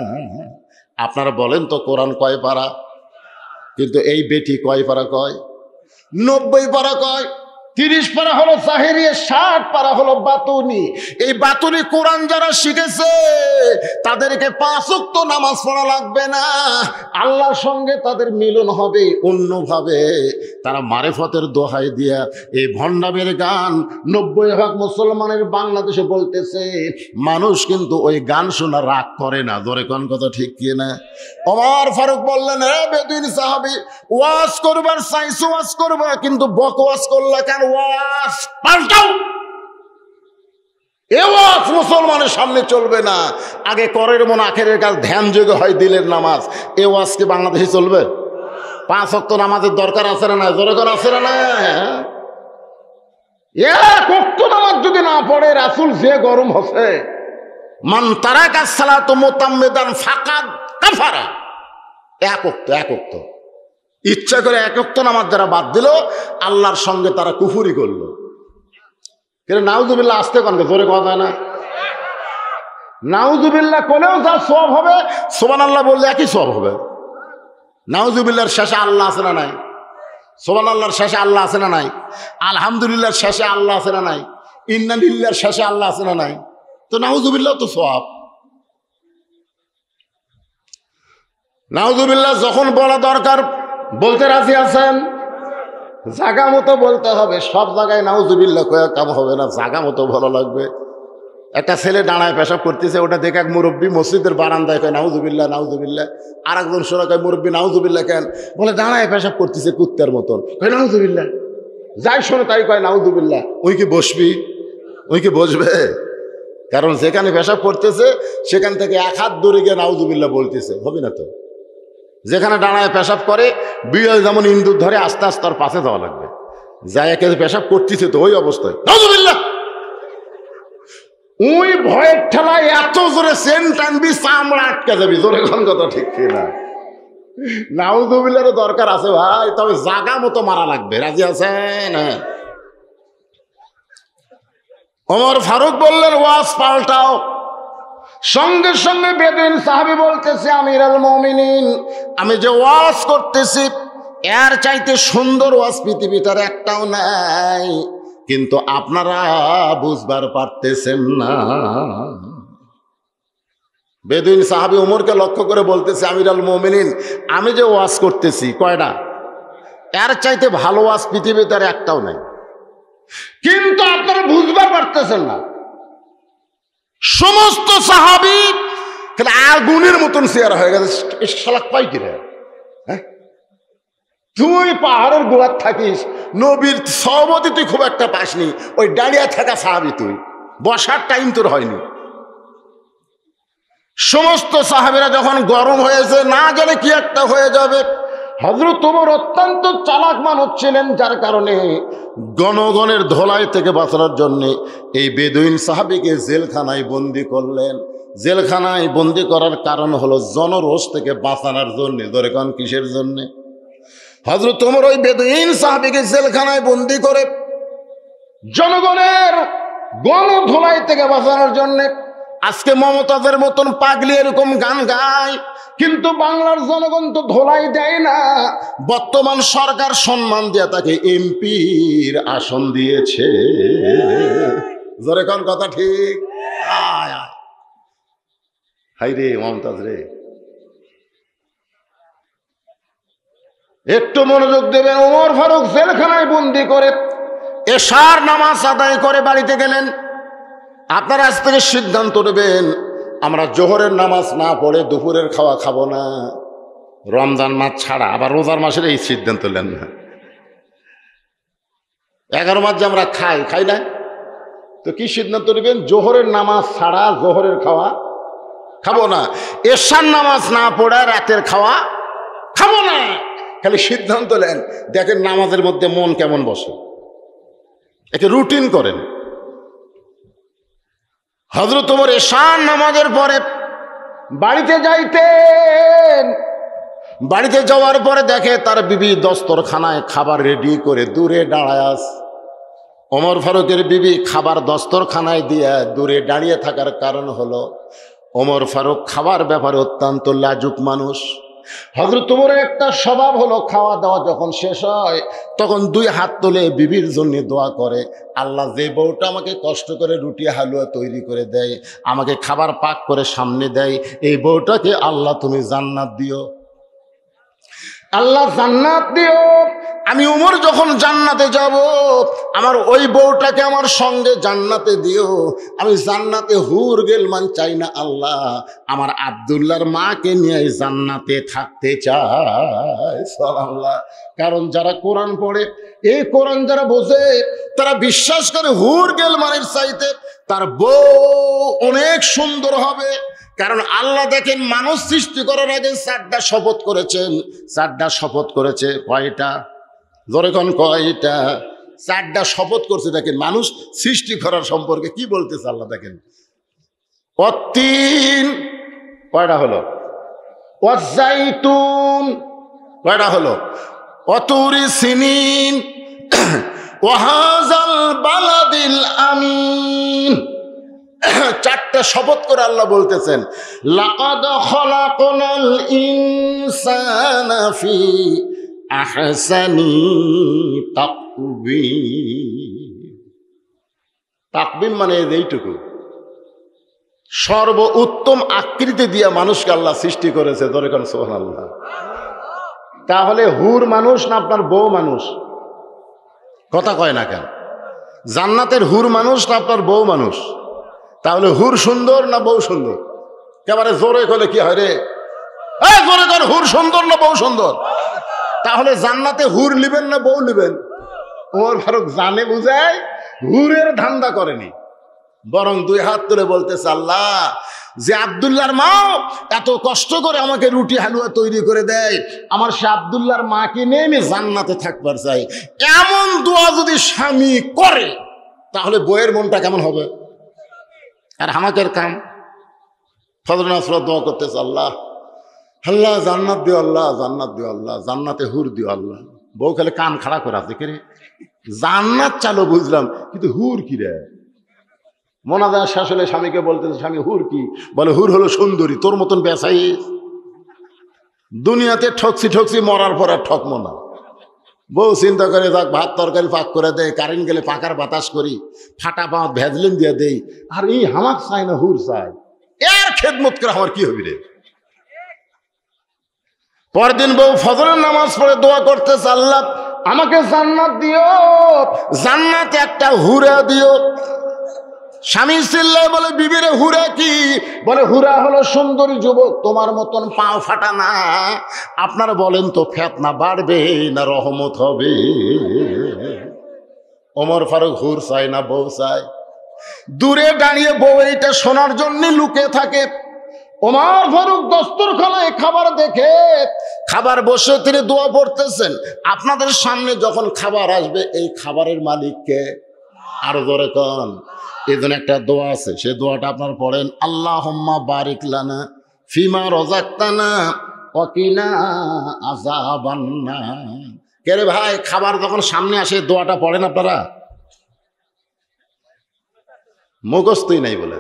আপনারা বলেন তো কোরআন কয় পারা? কিন্তু এই বেটি কয় পারা কয়? 90 পারা কয়। 30 পারা হলো জাহেরিয়া, 60 পারা হলো বাতুনি। এই বাতুনি কোরআন যারা শিখেছে তাদেরকে 5 ওয়াক্ত নামাজ পড়া লাগবে না, আল্লাহর সঙ্গে তাদের মিলন হবে অন্যভাবে। তারা মারেফতের দোহাই দিয়া এই ভণ্ডামের গান 90% মুসলমানের বাংলাদেশে বলতেছে। মানুষ কিন্তু ওই গান শোনা রাগ করে না। ধরে কোন কথা ঠিক কি না? ওমর ফারুক বললেন, হে বেদুইন সাহাবী, ওয়াজ করবার চাইছো ওয়াজ করবা, কিন্তু বকওয়াজ করলা কেন? ওয়াজ পাল্টাও। এ ওয়াজ মুসলমানের সামনে চলবে না। আগে করের মন আখেরের কাজ, ধ্যান যোগে হয় দিলের নামাজ। এ ওয়াজ কি বাংলাদেশে চলবে? 5 ওয়াক্ত নামাজের দরকার আছে না? জোরে করে আছে না? 1 ওয়াক্ত নামাজ যদি না পড়ে, রাসূল যে গরম হচ্ছে, মান তারাকা সালাতু মুতাম্মিদান ফাকাদ কাফারা। 1 ওয়াক্ত ইচ্ছা করে 1 ওয়াক্ত নামাজ যারা বাদ দিল, আল্লাহর সঙ্গে তারা কুফরি করলো। কিন্তু নাউজুবিল্লাহ আসতে কোন জোরে কথা হয় না? নাউজুবিল্লাহ কোনেও যা সওয়াব হবে, সুবহানাল্লাহ বললে একই সওয়াব হবে। নাউজুবিল্লাহর শেষে আল্লাহ আছে না নাই? সুবহানাল্লাহর শেষে আল্লাহ আছে না নাই? আলহামদুলিল্লাহর শেষে আল্লাহ আছে না নাই? ইন্নালিল্লাহর শেষে আল্লাহ আছে না নাই? তো নাউজুবিল্লাহ তো সওয়াব। নাউজুবিল্লাহ যখন বলা দরকার বলতে রাজি আছেন? জাগা মতো বলতে হবে, সব জায়গায় নাউজুবিল্লাহ কয়া কাম হবে না, জাগা মতো ভালো লাগবে। একটা ছেলে দাঁড়ায় পেশাব করতেছে, ওটা দেখে এক মুরব্বী মসজিদের বারান্দায় কয় নাউজুবিল্লাহ নাউজুবিল্লাহ। আর একজন শোনা কয় মুরব্বী নাউজুবিল্লাহ কেন? বলে দাঁড়ায় পেশাব করতেছে কুত্তার মতন, কয় নাউজুবিল্লাহ। যাই শোনো তাই কয় নাউজুবিল্লাহ। ওই কি বসবি? ওই কি বসবে? কারণ যেখানে পেশাব করতেছে সেখান থেকে এক হাত দূরে গিয়ে নাউজুবিল্লাহ বলতেছে, হবে না তো? যেখানে দাঁড়ায় পেশাব করে বিড়াল যেমন ইন্দুর ধরে আস্তে আস্তে তার পাশে যাওয়া লাগবে। যাই একে পেশাব করতেছে তো ওই অবস্থায় নাউজুবিল্লাহ। ওই ভয়ের ঠেলায় এত জোরে সেন টানবি চামড়া আটকে যাবি। জোরে কোন কথা ঠিক কিনা? নাউজুবিল্লাহর দরকার আছে ভাই, তবে জাগা মতো মারা লাগবে। রাজি আছেন? ওমর ফারুক বললেন ওয়াজ পাল্টাও। সঙ্গে সঙ্গে বেদুইন সাহাবী বলতেছে আমিরুল মুমিনিন, আমি যে ওয়াজ করতেছি এর চাইতে সুন্দর ওয়াজ পৃথিবীটার একটাও নাই, কিন্তু আপনারা বুঝবার পারতেছেন না। বেদুইন সাহাবী ওমরকে লক্ষ্য করে বলতেছে আমিরুল মুমিনিন, আমি যে ওয়াজ করতেছি কয়টা, এর চাইতে ভালো ওয়াজ পৃথিবীটার একটাও নাই, কিন্তু আপনারা বুঝবার পারতেছেন না। সমস্ত সাহাবী আগুনের মতন চেয়ারা হয়ে গেছে। শালাক পাই কিরে? হ্যাঁ, তুই পাহাড়ের গোড়ার থাকিস, নবীর সহমতি তুই খুব একটা পাসনি, ওই দাঁড়িয়ে থাকা সাহাবী তুই, বসার টাইম তোর হয়নি। সমস্ত সাহাবীরা যখন গরম হয়েছে, না জানে কি একটা হয়ে যাবে, হযরত ওমর অত্যন্ত চালাক মানুষ ছিলেন, যার কারণে গণগণের ধোলাই থেকে বাঁচানোর জন্য এই বেদুইন সাহাবীকে জেলখানায় বন্দি করলেন। জেলখানায় বন্দি করার কারণ হলো জনরোষ থেকে বাঁচানোর জন্য। ধরে কোন কিসের জন্য? হযরত ওমর ওই বেদুইন সাহাবীকে জেলখানায় বন্দি করে জনগণের গণধোলাই থেকে বাঁচানোর জন্য। আজকে মমতাজের মতন পাগলি এরকম গান গায়, কিন্তু বাংলার জনগণ তো ধোলাই দেয় না। বর্তমান সরকার সম্মান দিয়ে তাকে এমপির আসন দিয়েছে। জোরে কোন কথা ঠিক? হাই রে মমতাজ রে, একটু মনোযোগ দেবেন। ওমর ফারুক জেলখানায় বন্দি করে এশার নামাজ আদায় করে বাড়িতে গেলেন। আপনারা আজ থেকে সিদ্ধান্ত নেবেন, আমরা জোহরের নামাজ না পড়ে দুপুরের খাওয়া খাবো না, রমজান মাস ছাড়া। আবার রোজার মাসের এই সিদ্ধান্ত নেন না। 11 মাস যে আমরা খাই না, তো কি সিদ্ধান্ত নেবেন? জোহরের নামাজ ছাড়া জোহরের খাওয়া খাবো না, এশার নামাজ না পড়ে রাতের খাওয়া খাবো না। খালি সিদ্ধান্ত নেন, দেখেন নামাজের মধ্যে মন কেমন বসে, একে রুটিন করেন। হযরত ওমর এশার নামাজের পরে বাড়িতে যাইতেন। বাড়িতে যাওয়ার পরে দেখে তার বিবি দস্তরখানায় খাবার রেডি করে দূরে দাঁড়ায় আছে। ওমর ফারুকের বিবি খাবার দস্তরখানায় দিয়ে দূরে দাঁড়িয়ে থাকার কারণ হলো ওমর ফারুক খাবার ব্যাপারে অত্যন্ত লাজুক মানুষ। হযরত ওমরের একটা স্বভাব হলো, খাওয়া দাওয়া যখন শেষ হয় তখন 2 হাত তুলে বিবির জন্য দোয়া করে, আল্লাহ যে বউটা আমাকে কষ্ট করে রুটি হালুয়া তৈরি করে দেয়, আমাকে খাবার পাক করে সামনে দেয়, এই বউটাকে আল্লাহ তুমি জান্নাত দিও, আল্লাহ জান্নাত দিও। আমি ওমর যখন জান্নাতে যাব, আমার ওই বউটাকে আমার সঙ্গে জান্নাতে দিও। আমি জান্নাতে হুর গেলমান চাই না আল্লাহ, আমার আব্দুল্লাহর মাকে নিয়ে জান্নাতে থাকতে চাই। সুবহানাল্লাহ। কারণ যারা কোরআন পড়ে, এই কোরআন যারা বোঝে, তারা বিশ্বাস করে হুর গেলমানের চাইতে তার বউ অনেক সুন্দর হবে। কারণ আল্লাহ দেখেন মানুষ সৃষ্টি করার আগে 4টা শপথ করেছেন। 4টা শপথ করেছে। কয়টা? জোরে কোন কয়টা? 4টা শপথ করছে। দেখেন মানুষ সৃষ্টি করার সম্পর্কে কি বলতেছে আল্লাহ দেখেন। অত্তিন কয়টা হলো? ওয়াজাইতুন কয়টা হলো? অতুরি সিনিন ওয়াহাজাল বালাদিল আমিন। 4টা শপথ করে আল্লাহ বলতেছেন, লাকাদ খলাকনাল ইনসানা ফি আহসানি তাকবীম। তাকবীম মানে এইটুকু। সর্ব উত্তম আকৃতি দিয়ে মানুষকে আল্লাহ সৃষ্টি করেছে, ধরে কোন সুবহানাল্লাহ। তাহলে হুর মানুষ না আপনার বউ মানুষ? কথা কয় না কেন? জান্নাতের হুর মানুষ না আপনার বউ মানুষ? তাহলে হুর সুন্দর না বউ সুন্দর? একেবারে জোরে করলে কি হয় রে? জোরে কর, হুর সুন্দর না বউ সুন্দর? তাহলে জান্নাতে হুর লিবেন না বউ লিবেন? ওমর ফারুক জানে বুঝায় হুরের ধান্দা করেনি, বরং দুই হাত তুলে বলতেছে, আল্লাহ, যে আব্দুল্লাহর মা এত কষ্ট করে আমাকে রুটি হালুয়া তৈরি করে দেয়, আমার সে আব্দুল্লাহর মাকে নিয়ে আমি জান্নাতে থাকবার চাই। এমন দোয়া যদি স্বামী করে তাহলে বইয়ের মনটা কেমন হবে? আর আমাকের কাম ফজর নামাজ দোয়া করতেছে, আল্লাহ আল্লাহ জান্নাত দিও, আল্লাহ জান্নাত দিও, আল্লাহ জান্নাতে হুর দিও আল্লাহ। বউ খেলে কান খাড়া করে আছে, কে রে জান্নাত চালো বুঝলাম, কিন্তু হুর কি রে? মোনাজাত শেষ হলে স্বামীকে বলতেছে, স্বামী হুর কি? বলে হুর হলো সুন্দরী, তোর মতন বেসাই দুনিয়াতে ঠকছি ঠকছি, মরার পর আর ঠকমো না। বউ চিন্তা করে, যাক ভাত তরকারি পাক করে দেয়, কারেন্ট গেলে পাকার বাতাস করি, ফাটা পাঁচ ভেজলিন দিয়ে দেই, আর এই হামাক চাই না হুর চাই, এর খেদমত করে আমার কি হবি রে? পরদিন বউ ফজরের নামাজ পড়ে দোয়া করতেছে, আল্লাহ আমাকে জান্নাত দিও, জান্নাতে একটা হুরা দিও। স্বামী চিল্লায় বলে, বিবিরে হুরা কি? বলে হুরা হলো সুন্দরী যুবক, তোমার মতন পাও ফাটা না। আপনারা বলেন তো, ফেতনা বাড়বে না রহমত হবে? ওমর ফারুক হুর চায় না বউ চায়। দূরে দাঁড়িয়ে বউ এইটা শোনার জন্য লুকে থাকে। ওমর ফারুক দস্তরখানায় খাবার দেখে, খাবার বসে তিনি দোয়া পড়তেছেন। আপনাদের সামনে যখন খাবার আসবে, এই খাবারের মালিককে আরো জোরে কন। এই জন্য একটা দোয়া আছে, সে দোয়াটা আপনারা পড়েন, আল্লাহুম্মা বারিক লানা ফিমা রাযাকতানা ওয়া কিনা আযাবান্নার। কে রে ভাই, খাবার যখন সামনে আসে দোয়াটা পড়েন আপনারা? মুখস্থই নাই বলে।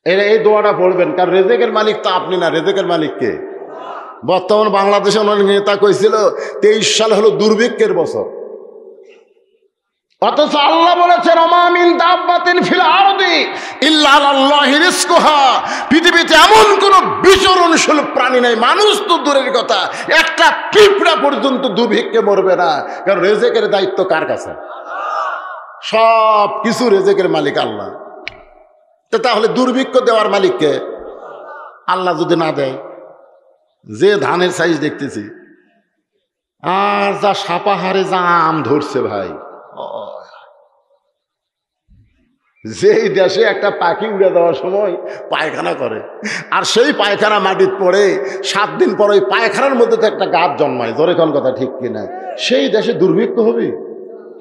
এই দোয়াটা পড়বেন, কারণ রেজেকের মালিক তো আপনি না, রেজেকের মালিক কে? বর্তমান বাংলাদেশে অনেক নেতা কইছিল 23 সাল হলো দুর্ভিক্ষের বছর, অথচ আল্লাহ বলেছেন ওমা মিন দাব্বাতিন ফিল আরদি ইল্লা আলাল্লাহি রিজকুহা। পৃথিবীতে এমন কোন বিচরণশীল প্রাণী নাই, মানুষ তো দূরের কথা, একটা পিঁপড়া পর্যন্ত দুর্ভিক্ষে মরবে না, কারণ রেজেকের দায়িত্ব কার কাছে? সব কিছু রেজেকের মালিক আল্লাহ। তাহলে দুর্ভিক্ষ দেওয়ার মালিককে? আল্লাহ যদি না দেয়, যে ধানের সাইজ দেখতেছি, আর যা সাপাহারে যা আম ধরছে ভাই, যেই দেশে একটা পাখি উড়ে দেওয়ার সময় পায়খানা করে, আর সেই পায়খানা মাটির পড়ে 7 দিন পর ওই পায়খানার মধ্যে তো একটা গাছ জন্মায়, ধরে কোন কথা ঠিক কিনা? সেই দেশে দুর্ভিক্ষ হবে?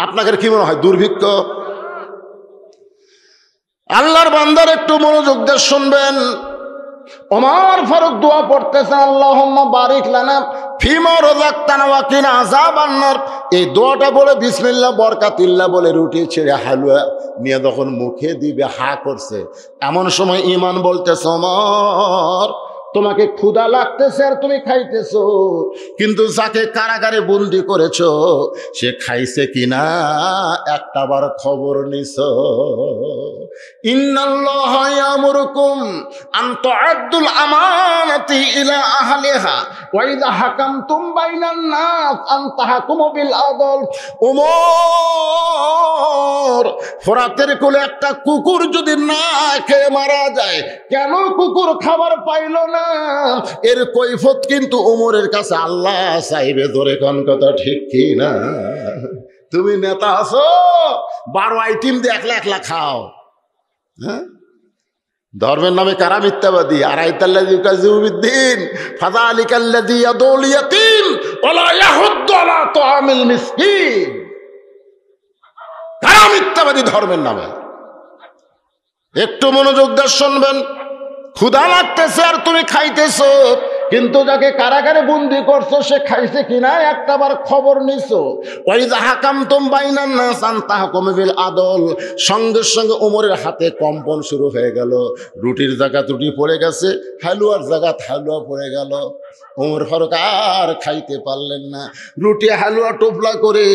আপনাদের কি মনে হয় দুর্ভিক্ষ? আল্লাহর বান্দার একটু মনোযোগ দিয়ে শুনবেন। ওমর ফারুক দোয়া পড়তেছেন, আল্লাহুম্মা বারিক লানা ফিমা রাযাকতানা ওয়া কিনা আযাবান্নার। এই দোয়াটা বলে বিসমিল্লাহ বরকাতিল্লাহ বলে রুটি ছেড়ে হালুয়া নিয়ে যখন মুখে দিবে, হা করছে, এমন সময় ঈমান বলতেছে, ওমর তোমাকে ক্ষুধা লাগতেছে আর তুমি খাইতেছো, কিন্তু যাকে কারাগারে বন্দি করেছো সে খাইছে কিনা একটাবার খবর নিছো? ইন্নাল্লাহা ইয়ামুরুকুম আন তুআদ্দুল আমানাতি ইলা আহলিহা ওয়া ইযা হাকামতুম বাইনান নাস আন তাহকুমু বিল আদল। ওমর, ফোরাতের কোলে একটা কুকুর যদি না খেয়ে মারা যায়, কেন কুকুর খাবার পাইল না, এর কৈফত কিন্তু ওমরের কাছে আল্লাহ চাইবে। ধরে কোন কথা ঠিক কি না? তুমি নেতা আছো, 12 আইটেম দিয়ে একলা একলা খাও, হ্যাঁ? ধর্মের নামে কারা মিথ্যাবাদী? আরাইতাল্লাযী ইউকাযযিবু বিদ্দীন ফাযালিকাল্লাযী ইয়াদুল ইয়াতীম ওয়া লা ইয়াহুদ্দু আলা তুআমিল মিসকিন। কারা মিথ্যাবাদী ধর্মের নামে? একটু মনোযোগ দিয়ে শুনবেন। ক্ষুধা লাগতেছে আর তুমি খাইতেছো, কিন্তু যাকে কারাগারে বন্দি করছো সে খাইছে কিনা একটাবার খবর নিছো। ওয়াইযা হাকামতুম বাইনান নাস আন তাহকুমু বিল আদল। সঙ্গে সঙ্গে ওমরের হাতে কম্পন শুরু হয়ে গেল। রুটির জায়গা রুটি পড়ে গেছে, হালুয়ার জায়গা হালুয়া পড়ে গেল। ওমর ফারুক আর খাইতে পারলেন না। রুটি হালুয়া টোপলা করে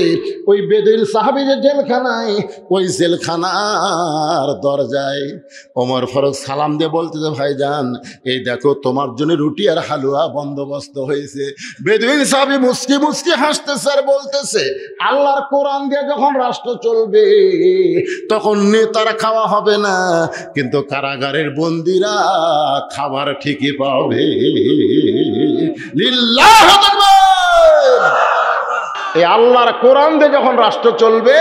ওই বেদুইন সাহাবী যে জেলখানায়, ওই জেলখানার দরজায় ওমর ফারুক সালাম দিয়ে বলতেছে, ভাইজান এই দেখো তোমার জন্য রুটি আর হালুয়া বন্দোবস্ত হয়েছে। বেদুইন সাহাবী মুস্কি মুস্কি হাসতেছে আর বলতেছে, আল্লাহর কোরআন দিয়ে যখন রাষ্ট্র চলবে তখন নেতারা খাওয়া হবে না, কিন্তু কারাগারের বন্দীরা খাবার ঠিকই পাবে। লিল্লাহু আকবার। এই আল্লাহর কোরআন দিয়ে যখন রাষ্ট্র চলবে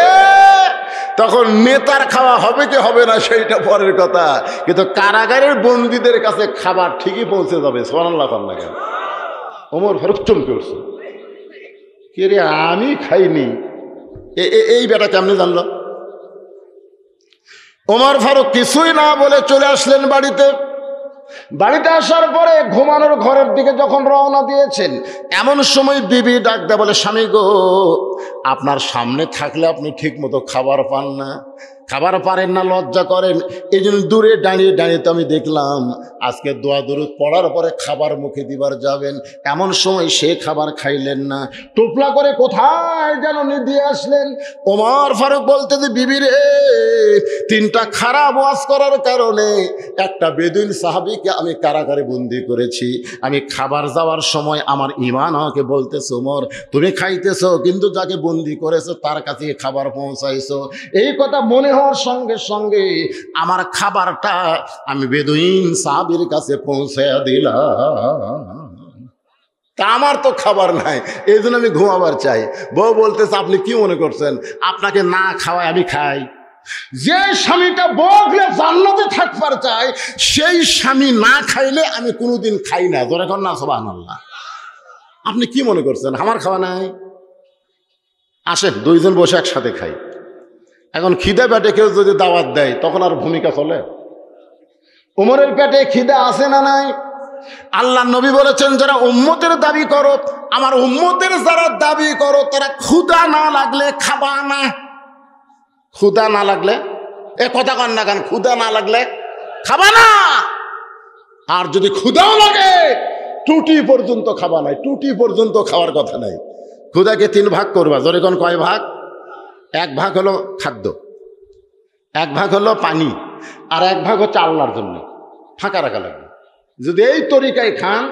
তখন নেতার খাওয়া হবে কি হবে না সেইটা পরের কথা, কিন্তু কারাগারের বন্দীদের কাছে খাবার ঠিকই পৌঁছে যাবে। সুবহানাল্লাহ। ওমর ফারুক চমকে উঠছে, কে রে আমি খাইনি, এই বেটা কেমনে জানলো? ওমর ফারুক কিছুই না বলে চলে আসলেন বাড়িতে। বাড়িতে আসার পরে ঘুমানোর ঘরের দিকে যখন রওনা দিয়েছেন, এমন সময় বিবি ডাক দেয়, বলে স্বামী গো, আপনার সামনে থাকলে আপনি ঠিক মতো খাবার পান না, খাবার পারেন না, লজ্জা করেন, এই জন্য দূরে দাঁড়িয়ে দাঁড়িয়ে তো আমি দেখলাম আজকে দোয়া দরুদ পড়ার পরে খাবার মুখে দিবার যাবেন, এমন সময় সে খাবার খাইলেন না, টোপলা করে কোথায় যেন দিয়ে আসলেন। ওমর ফারুক বলতে যে, বিবি রে, তিনটা খারাপ ওয়াজ করার কারণে একটা বেদুইন সাহাবীকে আমি কারাগারে বন্দি করেছি। আমি খাবার যাওয়ার সময় আমার ঈমান আমাকে বলতেছে, ওমর তুমি খাইতেছো কিন্তু যাকে বন্দি করেছো তার কাছে খাবার পৌঁছাইছো। এই কথা মনে হওয়ার সঙ্গে সঙ্গে আমার খাবারটা আমি বেদুইন সাহাবীর কাছে পৌঁছে দিলাম। তা আমার তো খাবার নাই, এই জন্য আমি ঘুমাবার চাই। বউ বলতেছে, আপনি কি মনে করছেন আপনাকে না খাওয়ায় আমি খাই? যে স্বামীটা বউকে জান্নাতে থাকবার চাই, সেই স্বামী না খাইলে আমি কোনোদিন খাই না। ধরে কর না সুবহানাল্লাহ। আপনি কি মনে করছেন আমার খাওয়া নাই? আসেন দুইজন বসে একসাথে খাই। এখন খিদে পেটে কেউ যদি দাওয়াত দেয় তখন আর ভূমিকা চলে? উমরের পেটে খিদে আছে না নাই? আল্লাহ নবী বলেছেন, যারা উম্মতের দাবি করো, আমার উম্মতের যারা দাবি করো, তারা ক্ষুধা না লাগলে খাবা না। ক্ষুধা না লাগলে, এ কথা কন না কেন, ক্ষুধা না লাগলে খাবা না। আর যদি ক্ষুধাও লাগে টুটি পর্যন্ত খাবা নাই, টুটি পর্যন্ত খাওয়ার কথা নাই। ক্ষুধাকে তিন ভাগ করবা, জোরে কোন কয় ভাগ? এক ভাগ হলো খাদ্য, এক ভাগ হলো পানি, আর এক ভাগ হচ্ছে আল্লাহর জন্য ফাঁকা রাখা লাগবে। যদি এই তরিকায় খান,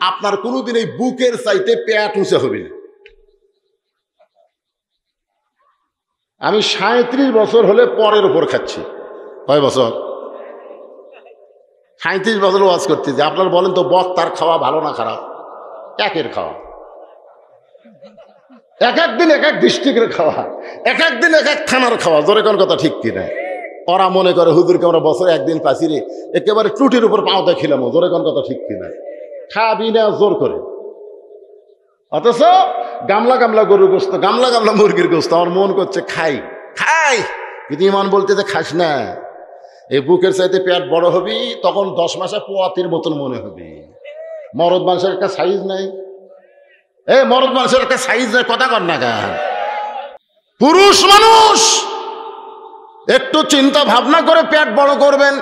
আপনার কোনোদিন এই বুকের চাইতে পেট উঁচে হবে না। আমি 37 বছর হলে পরের উপর খাচ্ছি। কয় বছর? 37 বছর ওয়াজ করতেছি। আপনার বলেন তো, বক্তার খাওয়া ভালো না খারাপ? একের খাওয়া, এক একদিন এক এক ডিস্ট্রিক্টের খাওয়া, এক একদিন এক এক থানার খাওয়া। জোরে কোন কথা ঠিক কিনা? ওরা মনে করে হুজুরকে আমরা বছরে একদিন পাচ্ছি রে, একেবারে টুটির উপর পাওতা খিলাম। জোরে কোন কথা ঠিক কিনা? খাবি না জোর করে, অথচ গামলা গামলা গরুর গোস্ত, গামলা গামলা মুরগির গোস্ত আমার মন করছে খাই খাই, কিন্তু ইমান বলতে যে খাস না। এই বুকের চাইতে পেট বড় হবি, তখন 10 মাসে পোয়াতির মতন মনে হবে। মরদ মানুষের একটা সাইজ নাই, মরদ মানুষের একটা সাইজ নাই, কথা কর না কেন? পুরুষ মানুষ একটু চিন্তা ভাবনা করে পেট বড় করবেন।